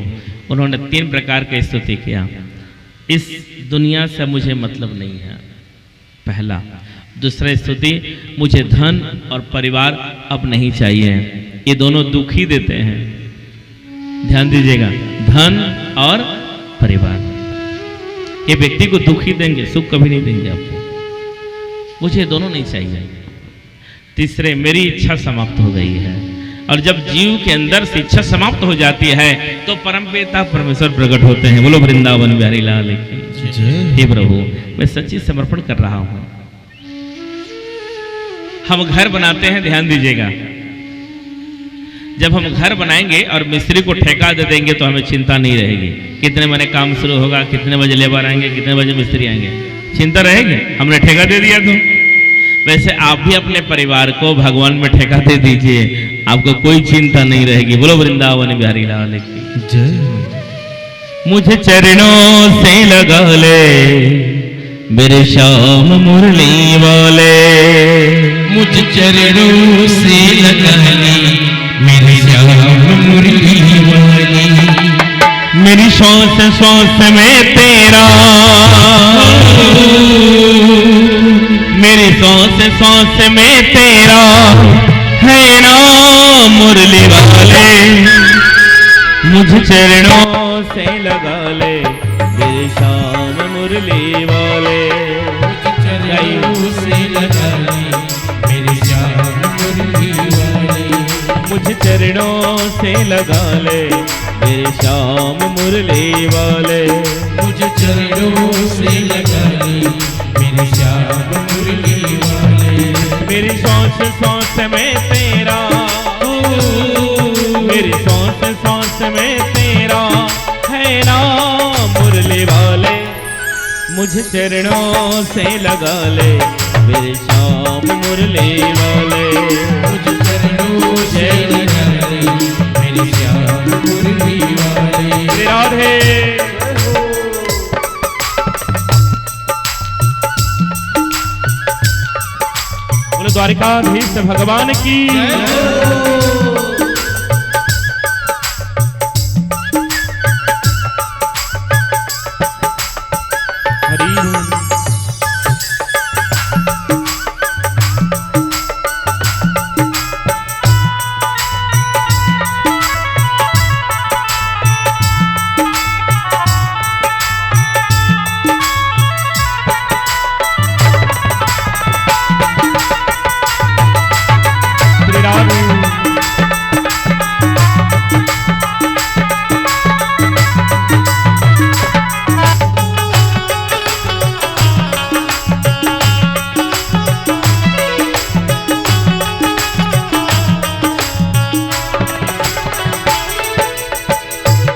उन्होंने 3 प्रकार की स्तुति किया। इस दुनिया से मुझे मतलब नहीं है, पहला। दूसरा स्तुति, मुझे धन और परिवार अब नहीं चाहिए, ये दोनों दुख ही देते हैं। ध्यान दीजिएगा, धन और परिवार ये व्यक्ति को दुख ही देंगे, सुख कभी नहीं देंगे आपको। मुझे दोनों नहीं चाहिए। तीसरे, मेरी इच्छा समाप्त हो गई है। और जब जीव के अंदर से इच्छा समाप्त हो जाती है तो परमपिता परमेश्वर प्रकट होते हैं। बोलो वृंदावन बिहारी लाल की जय। हे प्रभु, मैं सच्ची समर्पण कर रहा हूं। हम घर बनाते हैं, ध्यान दीजिएगा, जब हम घर बनाएंगे और मिस्त्री को ठेका दे देंगे तो हमें चिंता नहीं रहेगी कितने बजे काम शुरू होगा, कितने बजे लेबर आएंगे, कितने बजे मिस्त्री आएंगे, चिंता रहेगी, हमने ठेका दे दिया तो। वैसे आप भी अपने परिवार को भगवान में ठेका दे दीजिए, आपको कोई चिंता नहीं रहेगी। बोलो वृंदावन बिहारी लाल की जय। मुझे चरणों से लगा ले मेरे श्याम मुरली वाले, मुझ चरणों से लगा ले मेरे श्याम मुरली वाले। मेरी सांस सांस में तेरा, मेरी सांस सांस में तेरा है नाम मुरली वाले। मुझे चरणों से लगा ले मेरे श्याम मुरली वाले। चरणों से लगा ले मेरे श्याम मुरली वाले। मुझे चरणों से लगा ले मेरे श्याम मुरली वाले। मुझे चरणों से लगा ले मेरे श्याम मुरली वाले। मेरी सांस सांस में तेरा, मेरी सांस सांस में तेरा है नाम मुरली वाले। मुझे चरणों से लगा ले मेरे श्याम मुरली वाले। मुझे चरणों से लगा ले मेरे श्याम मुरली वाले। राधे बोलो द्वारिकाधीश भगवान की।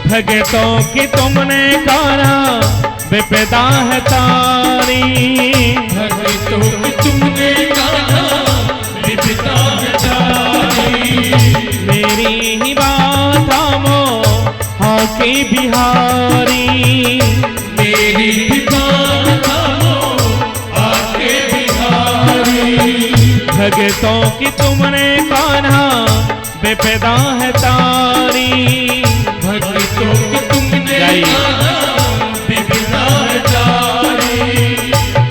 भगतों की तुमने गाना विपदा है तारी। भगतों की तुमने गाना विपदा है तारी। मेरी ही बात थामो हाके बिहारी। मेरी भी बात थामो हाके बिहारी। भगतों की तुमने गाना विपदा है तारी। भगतों की तुमने गाना विपदा है तारी।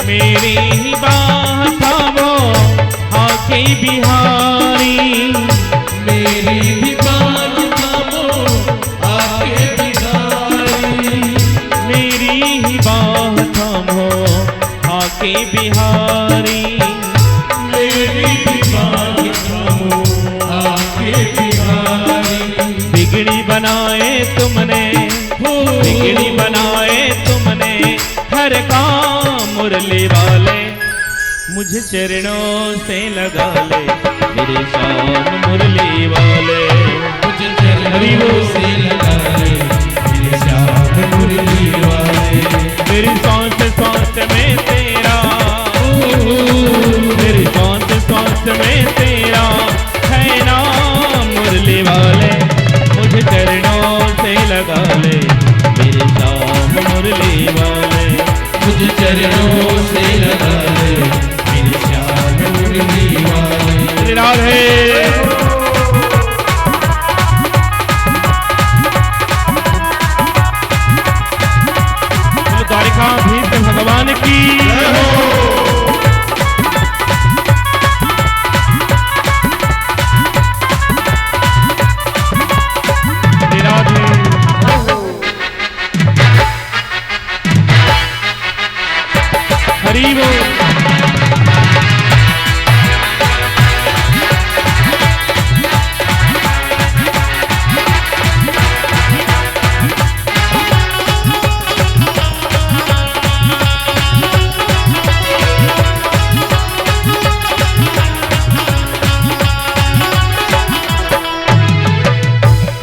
मेरी ही बात थामो हाके बिहारी। मेरी भी बात थामो हाके बिहारी। मेरी ही बात थामो हाके बिहारी। मेरी भी बात थामो हाके बिहारी। बिगड़ी बनाए तुमने, बिगड़ी बनाए तुमने हर काम मुरली वाले। मुझे चरणों से लगा ले मेरे श्याम मुरली वाले। मुझे चरणों से लगा ले मेरे श्याम मुरली वाले। मेरी सांस सांस में तेरा, मेरी सांस सांस में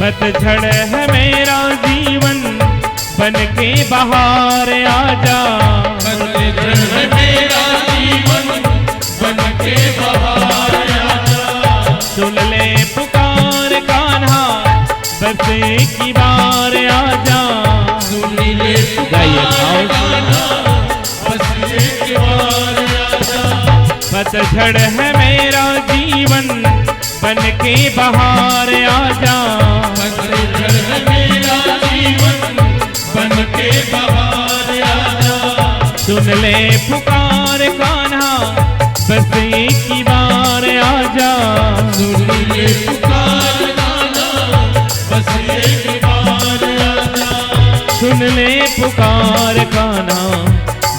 पतझड़ है मेरा जीवन बन के बहार आजा। पतझड़ है मेरा जीवन बन के बहार आजा। सुन ले पुकार कान्हा बस एक ही बार आजा। सुन ले पुकार कान्हा बस एक बार आजा। पतझड़ है मेरा जीवन बन के बहार आजा। पतझड़ है मेरा जीवन बन के बहार आजा। सुन ले पुकार कान्हा बस एक ही बार आजा। सुन ले पुकार कान्हा बस एक बार आजा। सुन ले पुकार कान्हा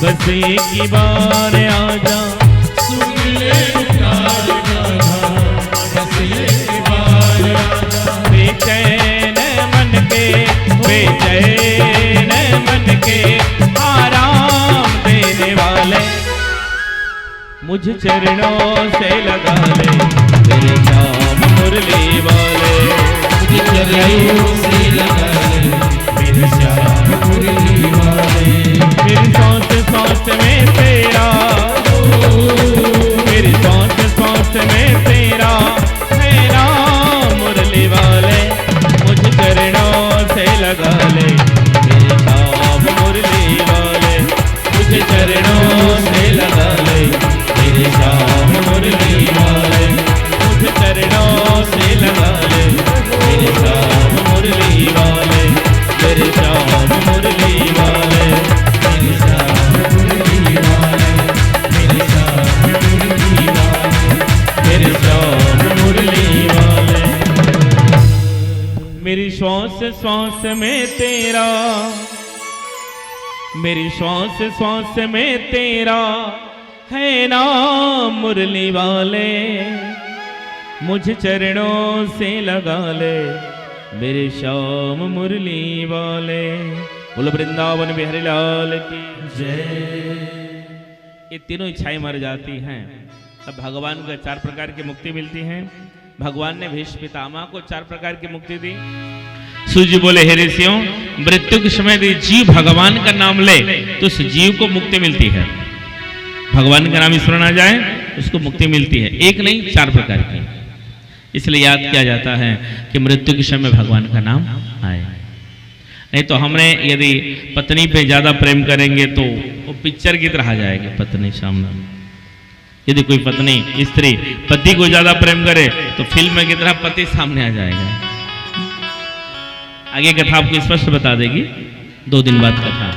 बस एक ही बार आजा। सुन ले पुकार कान्हा बस एक बार आजा। बेचैन मन के आराम देने वाले मुझ चरणों से लगा ले तेरे श्याम मुरली वाले। मुझे चरणों से लगा ले मेरे श्याम मुरली वाले। मेरी सांस सांस में तेरा, मेरी सांस सांस में तेरा है नाम मुरली वाले। मुझ चरणों से लगा ले तेरे श्याम मुरली वाले। मुझ चरणों से लगा ले तेरे श्याम मुरली वाले। मुझ चरणों से लगा ले तेरे श्याम मुरली वाले। तेरे श्याम मुरली वाले, मेरे श्याम मुरली वाले। मेरे श्याम मुरली वाले। तेरे श्याम मुरली वाले। मेरी श्वास श्वास में तेरा, मेरी श्वास श्वास में तेरा है नाम मुरली वाले। मुझ चरणों से लगा ले मेरे श्याम मुरली वाले। बोलो वृंदावन बिहारी लाल की जय। ये तीनों इच्छाएं मर जाती हैं तब भगवान को 4 प्रकार की मुक्ति मिलती है। भगवान ने भीष्म पितामह को 4 प्रकार की मुक्ति दी। सूर्य बोले हे ऋषियों, मृत्यु के समय यदि जीव भगवान का नाम ले तो उस जीव को मुक्ति मिलती है। भगवान का नाम स्मरण आ जाए उसको मुक्ति मिलती है। एक नहीं 4 प्रकार की। इसलिए याद किया जाता है कि मृत्यु के समय भगवान का नाम आए। नहीं तो हमने यदि पत्नी पे ज्यादा प्रेम करेंगे तो वो पिक्चर की तरह आ जाएगी पत्नी सामने। यदि कोई पत्नी स्त्री पति को ज्यादा प्रेम करे तो फिल्म की तरह पति सामने आ जाएगा। आगे कथा आपको स्पष्ट बता देगी 2 दिन बाद कथा।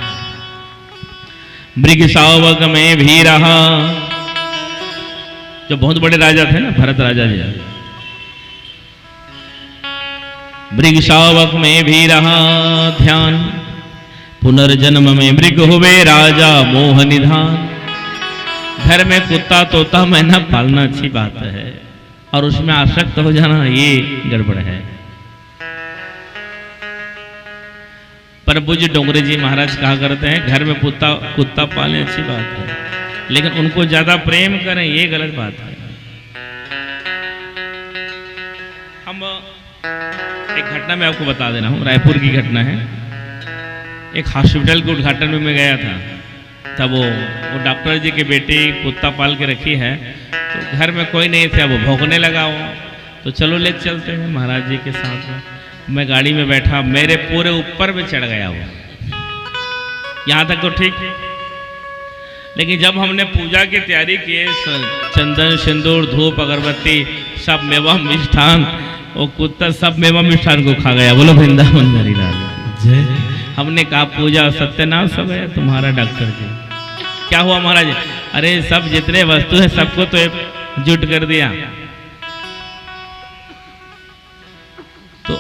मृग शावक में भी रहा, जो बहुत बड़े राजा थे ना, भरत राजा जी। मृग शावक में भी रहा ध्यान, पुनर्जन्म में मृग हुए राजा मोह निधान। घर में कुत्ता तोता मैना पालना अच्छी बात है, और उसमें आसक्त हो जाना ये गड़बड़ है। पर बुज डोंगरे जी महाराज कहा करते हैं घर में कुत्ता पालें अच्छी बात है, लेकिन उनको ज्यादा प्रेम करें ये गलत बात है। हम एक घटना मैं आपको बता दे रहा हूँ, रायपुर की घटना है। एक हॉस्पिटल के उद्घाटन में मैं गया था, तब वो डॉक्टर जी के बेटे कुत्ता पाल के रखी है, तो घर में कोई नहीं था, वो भौंकने लगा वो, तो चलो ले चलते हैं महाराज जी के साथ में। मैं गाड़ी में बैठा, मेरे पूरे ऊपर में चढ़ गया वो। यहाँ तक तो ठीक, लेकिन जब हमने पूजा की तैयारी की, चंदन सिंदूर धूप अगरबत्ती सब मेवा मिष्ठान, वो कुत्ता सब मेवा मिष्ठान को खा गया। बोलो वृंदावन बिहारी लाल जय। हमने कहा पूजा सत्यानाश हो गया तुम्हारा डॉक्टर जी। क्या हुआ महाराज? अरे सब जितने वस्तु है सबको तो जुट कर दिया। तो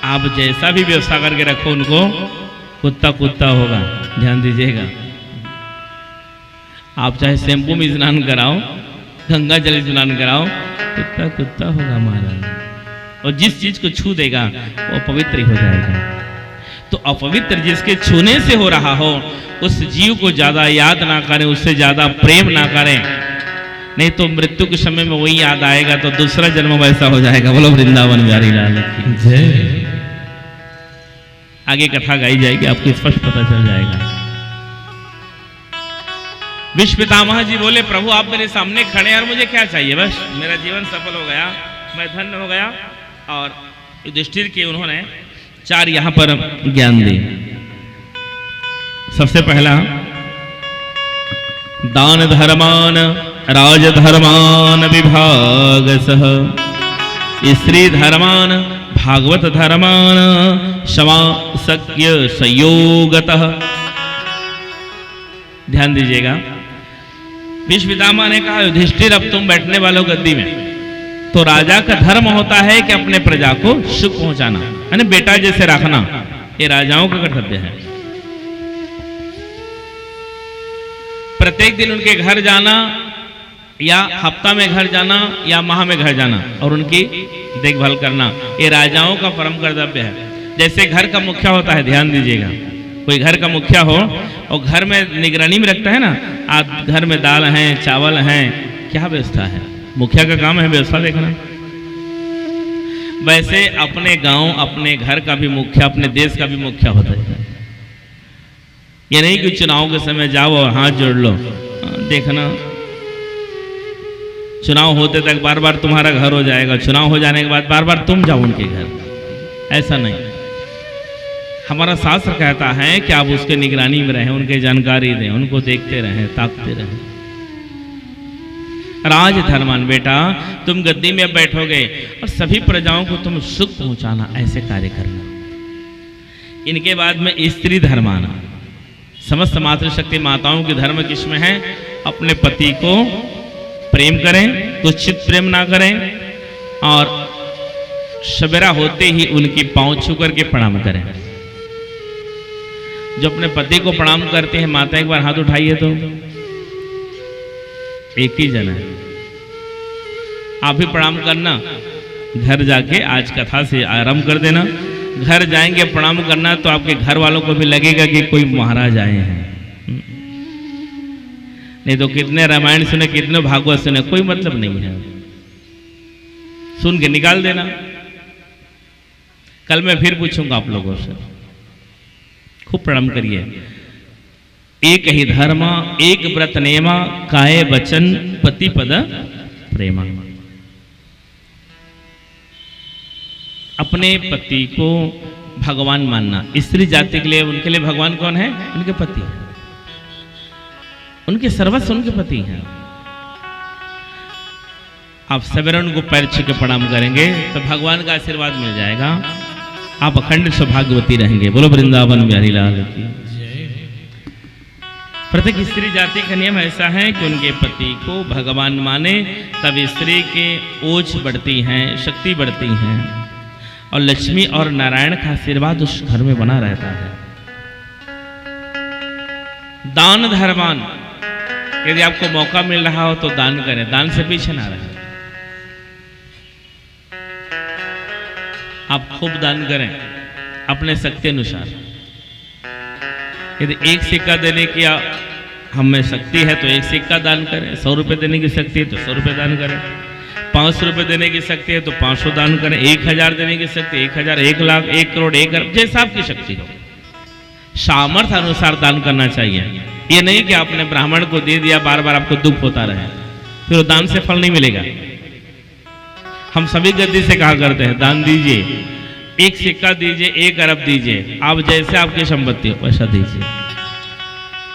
आप जैसा भी व्यवस्था करके रखो उनको, कुत्ता कुत्ता होगा, ध्यान दीजिएगा। आप चाहे शैम्पू में स्नान कराओ, गंगा जल स्नान कराओ, कुत्ता कुत्ता होगा महाराज। और जिस चीज को छू देगा वो पवित्र हो जाएगा। तो अपवित्र जिसके छूने से हो रहा हो उस जीव को ज्यादा याद ना करें, उससे ज्यादा प्रेम ना करें, नहीं तो मृत्यु के समय में वही याद आएगा तो दूसरा जन्म वैसा हो जाएगा। बोलो वृंदावन बिहारी लाल की जय। आगे कथा गाई जाएगी, आपको स्पष्ट पता चल जाएगा। विश्व पितामह जी बोले, प्रभु आप मेरे सामने खड़े हैं और मुझे क्या चाहिए, बस मेरा जीवन सफल हो गया, मैं धन्य हो गया। और युधिष्ठिर के उन्होंने 4 यहां पर ज्ञान दी। सबसे पहला, दान धर्मान राजधर्मान विभाग सह, स्त्री धर्मान भागवत धर्मान क्षमा शक्य संयोगतः। ध्यान दीजिएगा, विश्व पितामह ने कहा, युधिष्ठिर अब तुम बैठने वालों गद्दी में, तो राजा का धर्म होता है कि अपने प्रजा को सुख पहुंचाना, यानी बेटा जैसे रखना, ये राजाओं का कर्तव्य है। प्रत्येक दिन उनके घर जाना, या हफ्ता में घर जाना, या माह में घर जाना और उनकी देखभाल करना, ये राजाओं का परम कर्तव्य है। जैसे घर का मुखिया होता है, ध्यान दीजिएगा, कोई घर का मुखिया हो और घर में निगरानी में रखता है ना, आप घर में दाल हैं, चावल हैं, क्या व्यवस्था है, मुखिया का काम है व्यवस्था देखना। वैसे अपने गांव, अपने घर का भी मुखिया, अपने देश का भी मुखिया होता है। ये नहीं कि चुनाव के समय जाओ और हाथ जोड़ लो, देखना चुनाव होते तक बार बार तुम्हारा घर हो जाएगा, चुनाव हो जाने के बाद बार बार तुम जाओ उनके घर, ऐसा नहीं। हमारा शास्त्र कहता है कि आप उसके निगरानी में रहें, उनके जानकारी दें, उनको देखते रहें, ताकते रहें। राजधर्मान, बेटा तुम गद्दी में बैठोगे और सभी प्रजाओं को तुम सुख पहुंचाना, ऐसे कार्य करना। इनके बाद में स्त्री धर्माना, समस्त मातृशक्ति माताओं के धर्म किसमें है, अपने पति को प्रेम करें, तुच्छित प्रेम ना करें, और सवेरा होते ही उनकी पांव छू करके प्रणाम करें। जो अपने पति को प्रणाम करते हैं, माता एक बार हाथ उठाइए तो, एक ही जन है, आप भी प्रणाम करना। घर जाके आज कथा से आरंभ कर देना, घर जाएंगे प्रणाम करना तो आपके घर वालों को भी लगेगा कि कोई महाराज आए हैं। नहीं तो कितने रामायण सुने, कितने भागवत सुने, कोई मतलब नहीं है, सुन के निकाल देना। कल मैं फिर पूछूंगा आप लोगों से, खूब प्रणाम करिए। एक ही धर्म एक व्रत नेमा, काये वचन पति पद प्रेमा। अपने पति को भगवान मानना। स्त्री जाति के लिए, उनके लिए भगवान कौन है, उनके पति, उनके सर्वस्व उनके पति हैं। आप सवेरे उनको पैर छू के प्रणाम करेंगे तो भगवान का आशीर्वाद मिल जाएगा, आप अखंड सौभाग्यवती रहेंगे। बोलो वृंदावन बिहारी लाल की। प्रत्येक स्त्री जाति का नियम ऐसा है कि उनके पति को भगवान माने, तब स्त्री के ओज बढ़ती हैं, शक्ति बढ़ती हैं, और लक्ष्मी और नारायण का आशीर्वाद उस घर में बना रहता है। दान धर्मान, यदि आपको मौका मिल रहा हो तो दान करें, दान से पीछे ना रहें। आप खूब दान करें अपने शक्ति अनुसार। यदि 1 सिक्का देने की हम में शक्ति है तो 1 सिक्का दान करें, 100 रुपये देने की शक्ति है तो 100 रुपये दान करें, 500 रुपये देने की शक्ति है तो 500 दान करें, 1000 देने की शक्ति 1000, 1 लाख, 1 करोड़, 1 अरब, जैसा आपकी शक्ति हो, सामर्थ्य अनुसार दान करना चाहिए। ये नहीं कि आपने ब्राह्मण को दे दिया, बार बार आपको दुख होता रहे, फिर दान से फल नहीं मिलेगा। हम सभी गद्दी से कहा करते हैं, दान दीजिए, 1 सिक्का दीजिए, 1 अरब दीजिए, आप जैसे आपकी संपत्ति हो वैसा दीजिए।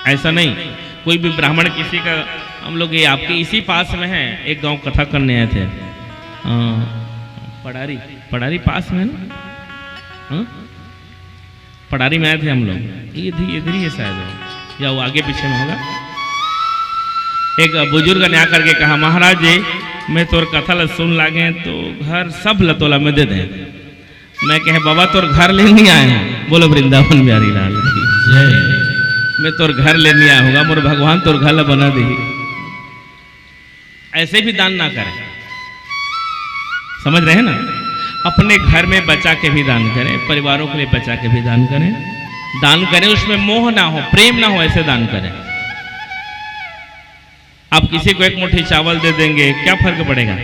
ऐसा नहीं कोई भी ब्राह्मण किसी का, हम लोग ये आपके इसी पास में है, एक गांव कथा करने आए थे, पड़ारी पास में ना, पड़ारी में आए थे हम लोग, इधर ही है शायद, या वो आगे पीछे में होगा। एक बुजुर्ग ने आकर के कहा, महाराज जी मैं तोर कथा सुन लागे तो घर सब लतोला में दे दें। मैं कहे बाबा तोर घर ले नहीं आए हैं। बोलो वृंदावन बिहारी लाल की जय। मैं तोर घर ले नहीं आया होगा, मोर भगवान तोर घर बना दी। ऐसे भी दान ना करें, समझ रहे हैं ना। अपने घर में बचा के भी दान करें, परिवारों के लिए बचा के भी दान करें। दान करें उसमें मोह ना हो, प्रेम ना हो, ऐसे दान करें। आप किसी को 1 मुट्ठी चावल दे देंगे, क्या फर्क पड़ेगा,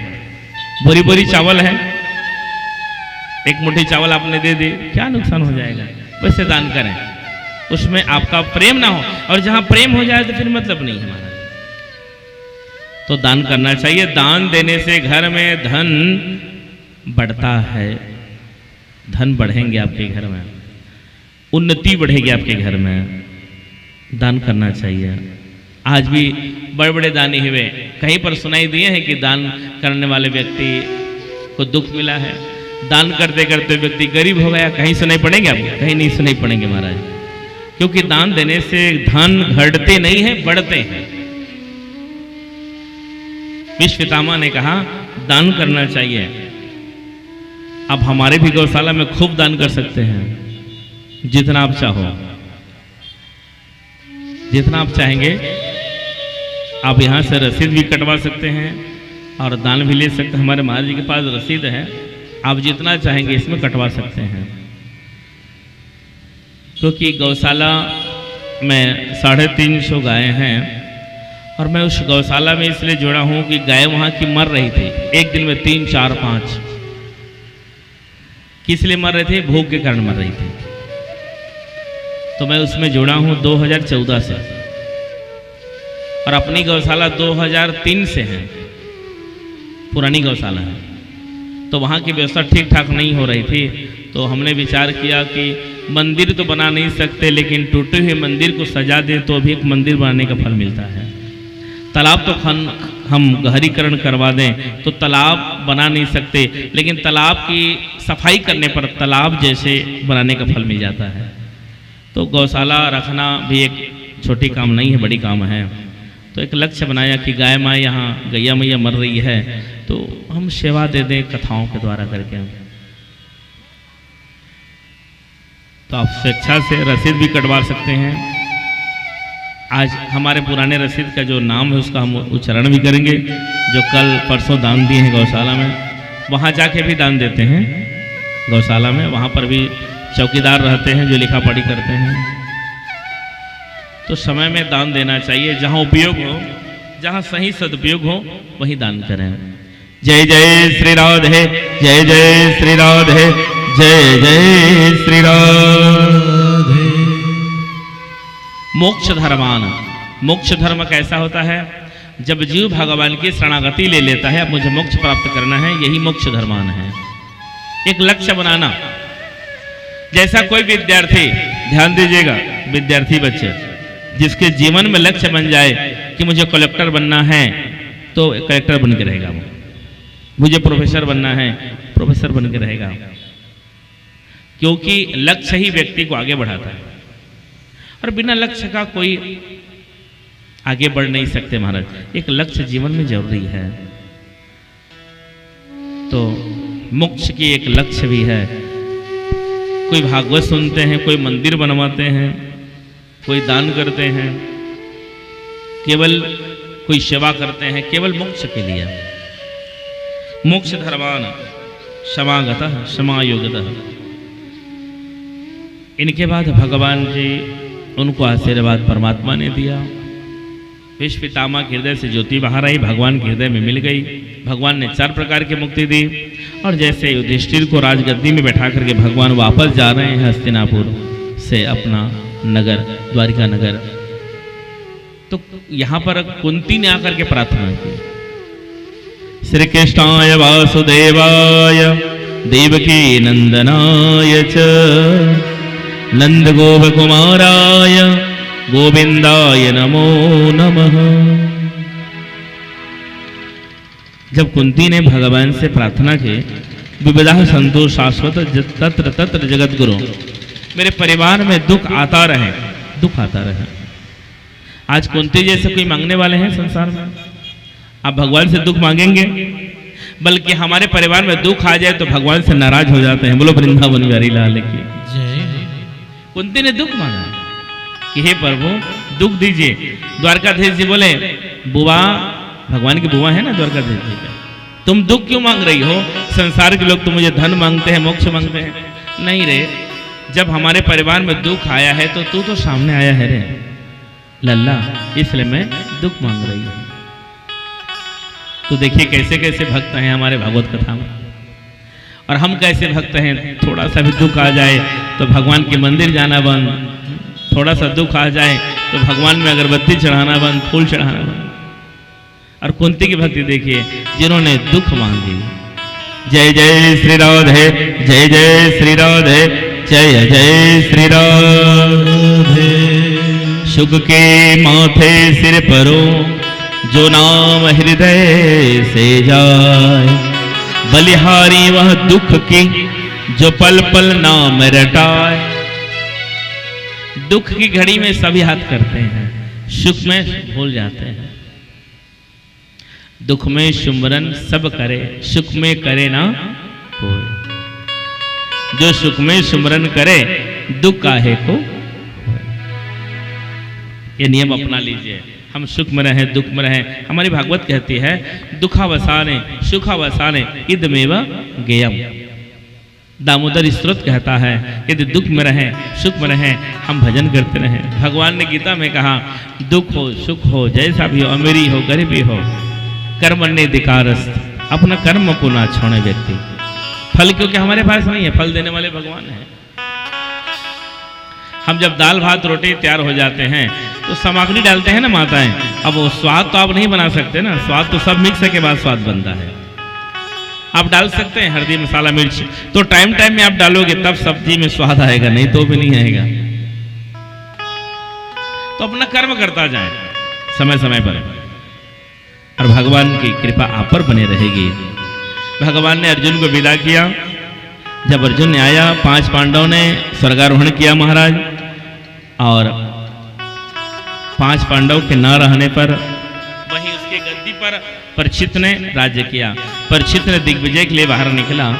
बोरी बोरी चावल है, 1 मुट्ठी चावल आपने दे दी, क्या नुकसान हो जाएगा। वैसे दान करें, उसमें आपका प्रेम ना हो, और जहां प्रेम हो जाए तो फिर मतलब नहीं है हमारा। तो दान करना चाहिए। दान देने से घर में धन बढ़ता है, धन बढ़ेंगे आपके घर में, उन्नति बढ़ेगी आपके घर में। दान करना चाहिए। आज भी बड़े बड़े दानी हुए, कहीं पर सुनाई दिए हैं कि दान करने वाले व्यक्ति को दुख मिला है, दान करते करते व्यक्ति गरीब हो गया? कहीं सुनाई पड़ेंगे आपको? कहीं नहीं सुनाई पड़ेंगे महाराज, क्योंकि दान देने से धन घटते नहीं है, बढ़ते हैं। विश्व पितामह ने कहा दान करना चाहिए। अब हमारे भी गौशाला में खूब दान कर सकते हैं, जितना आप चाहो, जितना आप चाहेंगे। आप यहाँ से रसीद भी कटवा सकते हैं और दान भी ले सकते हैं। हमारे महाराज जी के पास रसीद है, आप जितना चाहेंगे इसमें कटवा सकते हैं। क्योंकि गौशाला में 350 गायें हैं और मैं उस गौशाला में इसलिए जुड़ा हूँ कि गाय वहाँ की मर रही थी, एक दिन में 3, 4, 5। किस लिए मर रहे थे? भूख के कारण मर रही थी। तो मैं उसमें जुड़ा हूँ 2014 से, और अपनी गौशाला 2003 से है, पुरानी गौशाला है। तो वहाँ की व्यवस्था ठीक ठाक नहीं हो रही थी, तो हमने विचार किया कि मंदिर तो बना नहीं सकते, लेकिन टूटे हुए मंदिर को सजा दें तो भी एक मंदिर बनाने का फल मिलता है। तालाब तो हम गहरीकरण करवा दें तो तालाब बना नहीं सकते, लेकिन तालाब की सफाई करने पर तालाब जैसे बनाने का फल मिल जाता है। तो गौशाला रखना भी एक छोटी काम नहीं है, बड़ी काम है। तो एक लक्ष्य बनाया कि गाय माँ यहाँ गैया मैया मर रही है, तो हम सेवा दे दें कथाओं के द्वारा करके। तो आप स्वेच्छा से रसीद भी कटवा सकते हैं। आज हमारे पुराने रसीद का जो नाम है उसका हम उच्चारण भी करेंगे, जो कल परसों दान दिए हैं गौशाला में। वहाँ जाके भी दान देते हैं गौशाला में, वहाँ पर भी चौकीदार रहते हैं जो लिखा पढ़ी करते हैं। तो समय में दान देना चाहिए, जहाँ उपयोग हो, जहाँ सही सदुपयोग हो वहीं दान करें। जय जय श्री राधे, जय जय श्री राधे, जय जय श्री राधे। मोक्ष धर्मान, मोक्ष धर्म कैसा होता है? जब जीव भगवान की शरणागति ले लेता है, अब मुझे मोक्ष प्राप्त करना है, यही मोक्ष धर्मान है। एक लक्ष्य बनाना। जैसा कोई विद्यार्थी, ध्यान दीजिएगा, विद्यार्थी बच्चे जिसके जीवन में लक्ष्य बन जाए कि मुझे कलेक्टर बनना है, तो कलेक्टर बन के रहेगा वो। मुझे प्रोफेसर बनना है, प्रोफेसर बन के रहेगा, क्योंकि लक्ष्य ही व्यक्ति को आगे बढ़ाता है। और बिना लक्ष्य का कोई आगे बढ़ नहीं सकते महाराज। एक लक्ष्य जीवन में जरूरी है। तो मोक्ष की एक लक्ष्य भी है। कोई भागवत सुनते हैं, कोई मंदिर बनवाते हैं, कोई दान करते हैं, केवल कोई सेवा करते हैं, केवल मोक्ष के लिए। मोक्ष धर्मान समागतः समायोगतः। इनके बाद भगवान जी उनको आशीर्वाद परमात्मा ने दिया। विश्व पितामह के हृदय से ज्योति बाहर आई, भगवान के हृदय में मिल गई। भगवान ने 4 प्रकार की मुक्ति दी। और जैसे युधिष्ठिर को राजगद्दी में बैठा करके भगवान वापस जा रहे हैं हस्तिनापुर से अपना नगर, द्वारिका नगर, तो यहाँ पर कुंती ने आकर के प्रार्थना की, श्री कृष्णाय वासुदेवाय देवकी नंदनाय च नंद गोपकुमाराय गोविंदाय नमो नमः। जब कुंती ने भगवान से प्रार्थना की, विविधा संतोष शाश्वत तत्र तत्र जगत गुरु, मेरे परिवार में दुख आता रहे, दुख आता रहे। आज कुंती जैसे कोई मांगने वाले हैं संसार में? आप भगवान से दुख मांगेंगे? बल्कि हमारे परिवार में दुख आ जाए तो भगवान से नाराज हो जाते हैं। बोलो वृंदावन बिहारी लाल की जय। कुंती ने दुख मांगा कि हे प्रभु दुख दीजिए। द्वारकाधीश जी बोले, बुआ, भगवान की बुआ है ना द्वारकाधीश जी, तुम दुख क्यों मांग रही हो? संसार के लोग तो मुझे धन मांगते हैं, मोक्ष मांगते हैं। नहीं रे, जब हमारे परिवार में दुख आया है तो तू तो सामने आया है रे लल्ला, इसलिए मैं दुख मांग रही हूं। तो देखिए कैसे कैसे भक्त हैं हमारे भागवत कथा में। और हम कैसे भक्त हैं, थोड़ा सा भी दुख आ जाए तो भगवान के मंदिर जाना बंद, थोड़ा सा दुख आ जाए तो भगवान में अगरबत्ती चढ़ाना बंद, फूल चढ़ाना बंद। और कुंती की भक्ति देखिए, जिन्होंने दुख मांगी, जय जय श्री राधे, जय जय श्री राधे, जय जय श्री राधे। सुख के माथे सिर परो, जो नाम हृदय से जाए, बलिहारी वह दुख की, जो पल पल नाम रटाए। दुख की घड़ी में सभी याद करते हैं, सुख में भूल जाते हैं। दुख में सुमरन सब करे, सुख में करे ना कोई। जो सुख में सुमरन करे, दुख काहे को। ये नियम अपना लीजिए, हम सुख में रहें, दुख में रहें। हमारी भागवत कहती है, दुखावसाने सुखावसाने इदमेव गेयम। दामोदर स्तोत्र कहता है, यदि दुख में रहें, सुख में रहें, हम भजन करते रहें। भगवान ने गीता में कहा, दुख हो सुख हो, जैसा भी हो, अमीरी हो गरीबी हो, कर्मण्य अधिकारस्त, अपना कर्म को ना छोड़े व्यक्ति। फल क्योंकि हमारे पास नहीं है, फल देने वाले भगवान हैं। हम जब दाल भात रोटी तैयार हो जाते हैं तो सामग्री डालते हैं ना माताएं, अब वो स्वाद तो आप नहीं बना सकते ना, स्वाद तो सब मिक्स के बाद स्वाद बनता है। आप डाल सकते हैं हल्दी मसाला मिर्च, तो टाइम टाइम में आप डालोगे तब सब्जी में स्वाद आएगा, नहीं तो भी नहीं आएगा। तो अपना कर्म करता जाए समय समय पर, और भगवान की कृपा आप पर बने रहेगी। भगवान ने अर्जुन को विदा किया। जब अर्जुन ने आया, 5 पांडवों ने स्वर्गारोहण किया महाराज, और 5 पांडव के न रहने पर वहीं उसके गद्दी पर परीक्षित ने राज्य किया। परीक्षित ने दिग्विजय के लिए बाहर निकला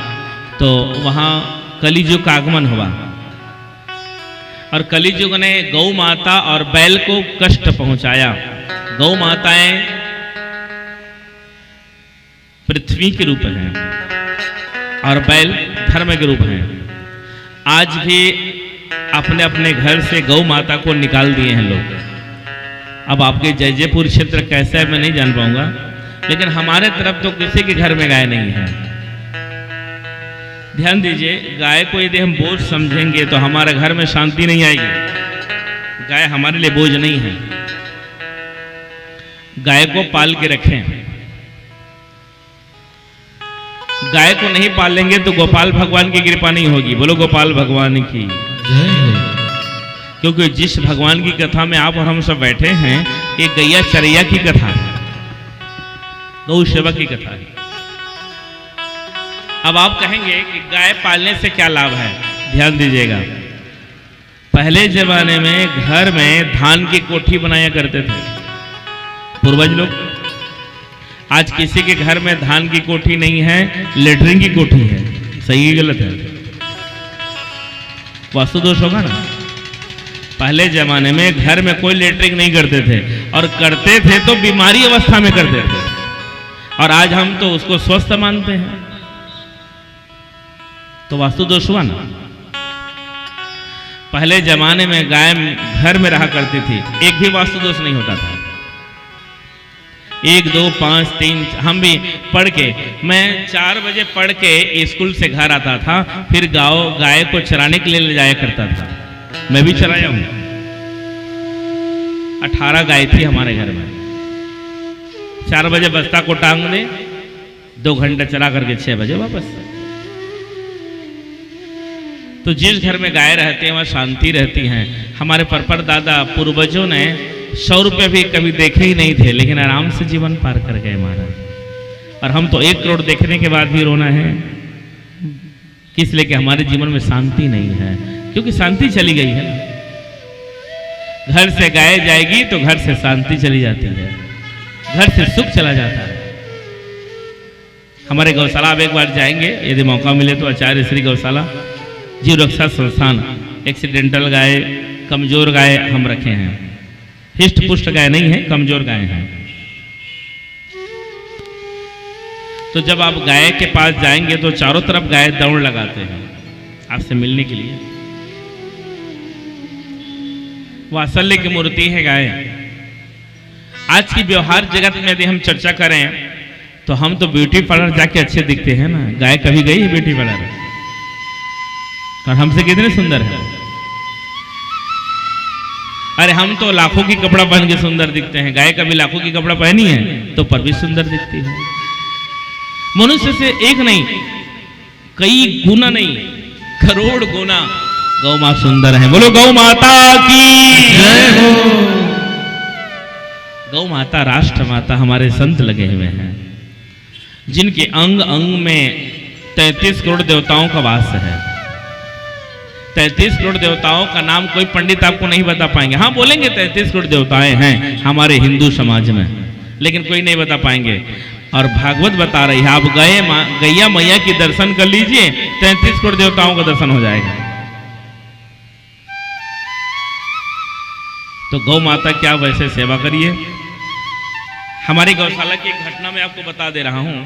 तो वहां कलियुग का आगमन हुआ, और कलियुग ने गौ माता और बैल को कष्ट पहुंचाया। गौ माताएं पृथ्वी के रूप हैं और बैल धर्म के रूप हैं। आज भी अपने अपने घर से गौ माता को निकाल दिए हैं लोग। अब आपके जयजयपुर क्षेत्र कैसा है मैं नहीं जान पाऊंगा, लेकिन हमारे तरफ तो किसी के घर में गाय नहीं है। ध्यान दीजिए, गाय को यदि हम बोझ समझेंगे तो हमारे घर में शांति नहीं आएगी। गाय हमारे लिए बोझ नहीं है। गाय को पाल के रखें। गाय को नहीं पालेंगे तो गोपाल भगवान की कृपा नहीं होगी। बोलो गोपाल भगवान की जय हो। क्योंकि जिस भगवान की कथा में आप और हम सब बैठे हैं, ये गैया चरैया की कथा है, गौ सेवा की कथा है। अब आप कहेंगे कि गाय पालने से क्या लाभ है? ध्यान दीजिएगा, पहले जमाने में घर में धान की कोठी बनाया करते थे पूर्वज लोग। आज किसी के घर में धान की कोठी नहीं है, लेटरिन की कोठी है। सही है गलत है? वास्तु दोष होगा ना। पहले जमाने में घर में कोई लेटरिन नहीं करते थे, और करते थे तो बीमारी अवस्था में करते थे, और आज हम तो उसको स्वस्थ मानते हैं। तो वास्तु दोष हुआ ना। पहले जमाने में गाय घर में रहा करती थी, एक भी वास्तु दोष नहीं होता था। 1 2 5 3 हम भी पढ़ के, मैं 4 बजे पढ़ के स्कूल से घर आता था, फिर गाय को चराने के लिए ले जाया करता था। मैं भी चराया हूं। 18 गाय थी हमारे घर में। 4 बजे बस्ता को टांग दे, 2 घंटे चला करके 6 बजे वापस। तो जिस घर में गाय रहते हैं वहां शांति रहती है। हमारे परदादा पूर्वजों ने 100 रुपये भी कभी देखे ही नहीं थे, लेकिन आराम से जीवन पार कर गए महाराज। और हम तो 1 करोड़ देखने के बाद भी रोना है, किस लिए कि हमारे जीवन में शांति नहीं है, क्योंकि शांति चली गई है ना। घर से गाय जाएगी तो घर से शांति चली जाती है, घर से सुख चला जाता है। हमारे गौशाला आप एक बार जाएंगे, यदि मौका मिले तो, आचार्य श्री गौशाला जीव रक्षा संस्थान। एक्सीडेंटल गाय, कमजोर गाय हम रखे हैं। हिष्ट पुष्ट गाय नहीं है, कमजोर गाय हैं। तो जब आप गाय के पास जाएंगे तो चारों तरफ गाय दौड़ लगाते हैं आपसे मिलने के लिए। वात्सल्य की मूर्ति है गाय। आज की व्यवहार जगत में यदि हम चर्चा करें तो हम तो ब्यूटी पार्लर जाके अच्छे दिखते हैं ना। गाय कभी गई है ब्यूटी पार्लर? और हमसे कितने सुंदर है। अरे हम तो लाखों की कपड़ा पहन के सुंदर दिखते हैं। गाय कभी लाखों की कपड़ा पहनी है तो पर भी सुंदर दिखती है। मनुष्य से एक नहीं, कई गुना नहीं, करोड़ गुना गौ मां सुंदर है। बोलो गौ माता की जय हो। गौ माता राष्ट्र माता हमारे संत लगे हुए हैं, जिनके अंग अंग में 33 करोड़ देवताओं का वास है। 33 करोड़ देवताओं का नाम कोई पंडित आपको नहीं बता पाएंगे। हाँ बोलेंगे 33 करोड़ देवताएं हैं हमारे हिंदू समाज में, लेकिन कोई नहीं बता पाएंगे। और भागवत बता रही है, आप गैया मैया की दर्शन कर लीजिए, 33 करोड़ देवताओं का दर्शन हो जाएगा। तो गौ माता क्या वैसे सेवा करिए। हमारी गौशाला की एक घटना मैं आपको बता दे रहा हूँ।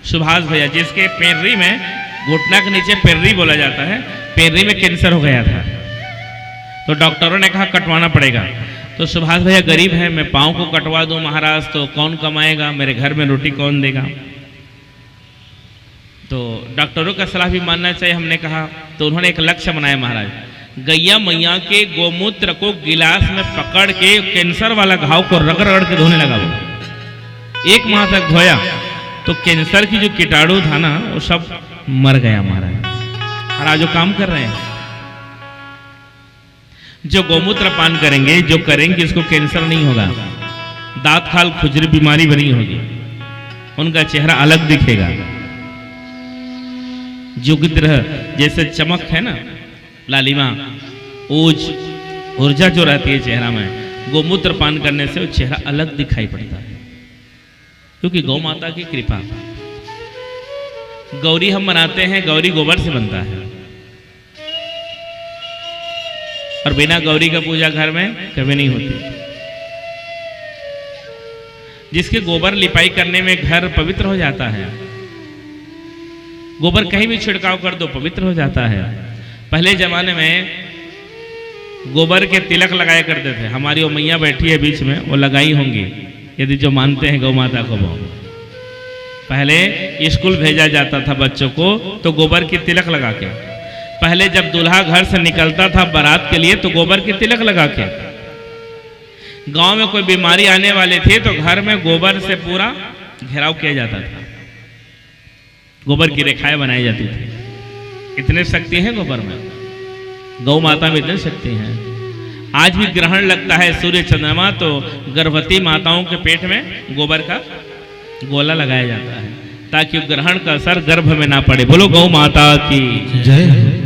सुभाष भैया, जिसके पेररी में, घुटना के नीचे पेररी बोला जाता है, पेररी में कैंसर हो गया था, तो डॉक्टरों ने कहा कटवाना पड़ेगा। तो सुभाष भैया गरीब है, मैं पाँव को कटवा दूं महाराज तो कौन कमाएगा, मेरे घर में रोटी कौन देगा। तो डॉक्टरों का सलाह भी मानना चाहिए, हमने कहा। तो उन्होंने एक लक्ष्य बनाया महाराज, गैया मैया के गोमूत्र को गिलास में पकड़ के कैंसर वाला घाव को रगड़ रगड़ के धोने लगा। वो 1 माह तक धोया तो कैंसर की जो कीटाणु था ना वो सब मर गया महाराज। और आज जो काम कर रहे हैं, जो गोमूत्र पान करेंगे, जो करेंगे, इसको कैंसर नहीं होगा, दांत खाल खुजरी बीमारी बनी होगी, उनका चेहरा अलग दिखेगा। युगद्रह जैसे चमक है ना, लालिमा, ओज, ऊर्जा जो रहती है चेहरा में, गोमूत्र पान करने से वो चेहरा अलग दिखाई पड़ता है, क्योंकि गौ माता की कृपा। गौरी हम बनाते हैं, गौरी गोबर से बनता है, और बिना गौरी का पूजा घर में कभी नहीं होती। जिसके गोबर लिपाई करने में घर पवित्र हो जाता है, गोबर कहीं भी छिड़काव कर दो पवित्र हो जाता है। पहले जमाने में गोबर के तिलक लगाया करते थे, हमारी वो मैया बैठी है बीच में, वो लगाई होंगी यदि जो मानते हैं गौ माता को। वो पहले स्कूल भेजा जाता था बच्चों को तो गोबर की तिलक लगा के, पहले जब दूल्हा घर से निकलता था बारात के लिए तो गोबर की तिलक लगा के, गांव में कोई बीमारी आने वाले थे तो घर में गोबर से पूरा घेराव किया जाता था, गोबर की रेखाएं बनाई जाती थी। इतने शक्ति है गोबर में, गौ माता में इतनी शक्ति है। आज भी ग्रहण लगता है सूर्य चंद्रमा तो गर्भवती माताओं के पेट में गोबर का गोला लगाया जाता है ताकि ग्रहण का असर गर्भ में ना पड़े। बोलो गौ माता की जय।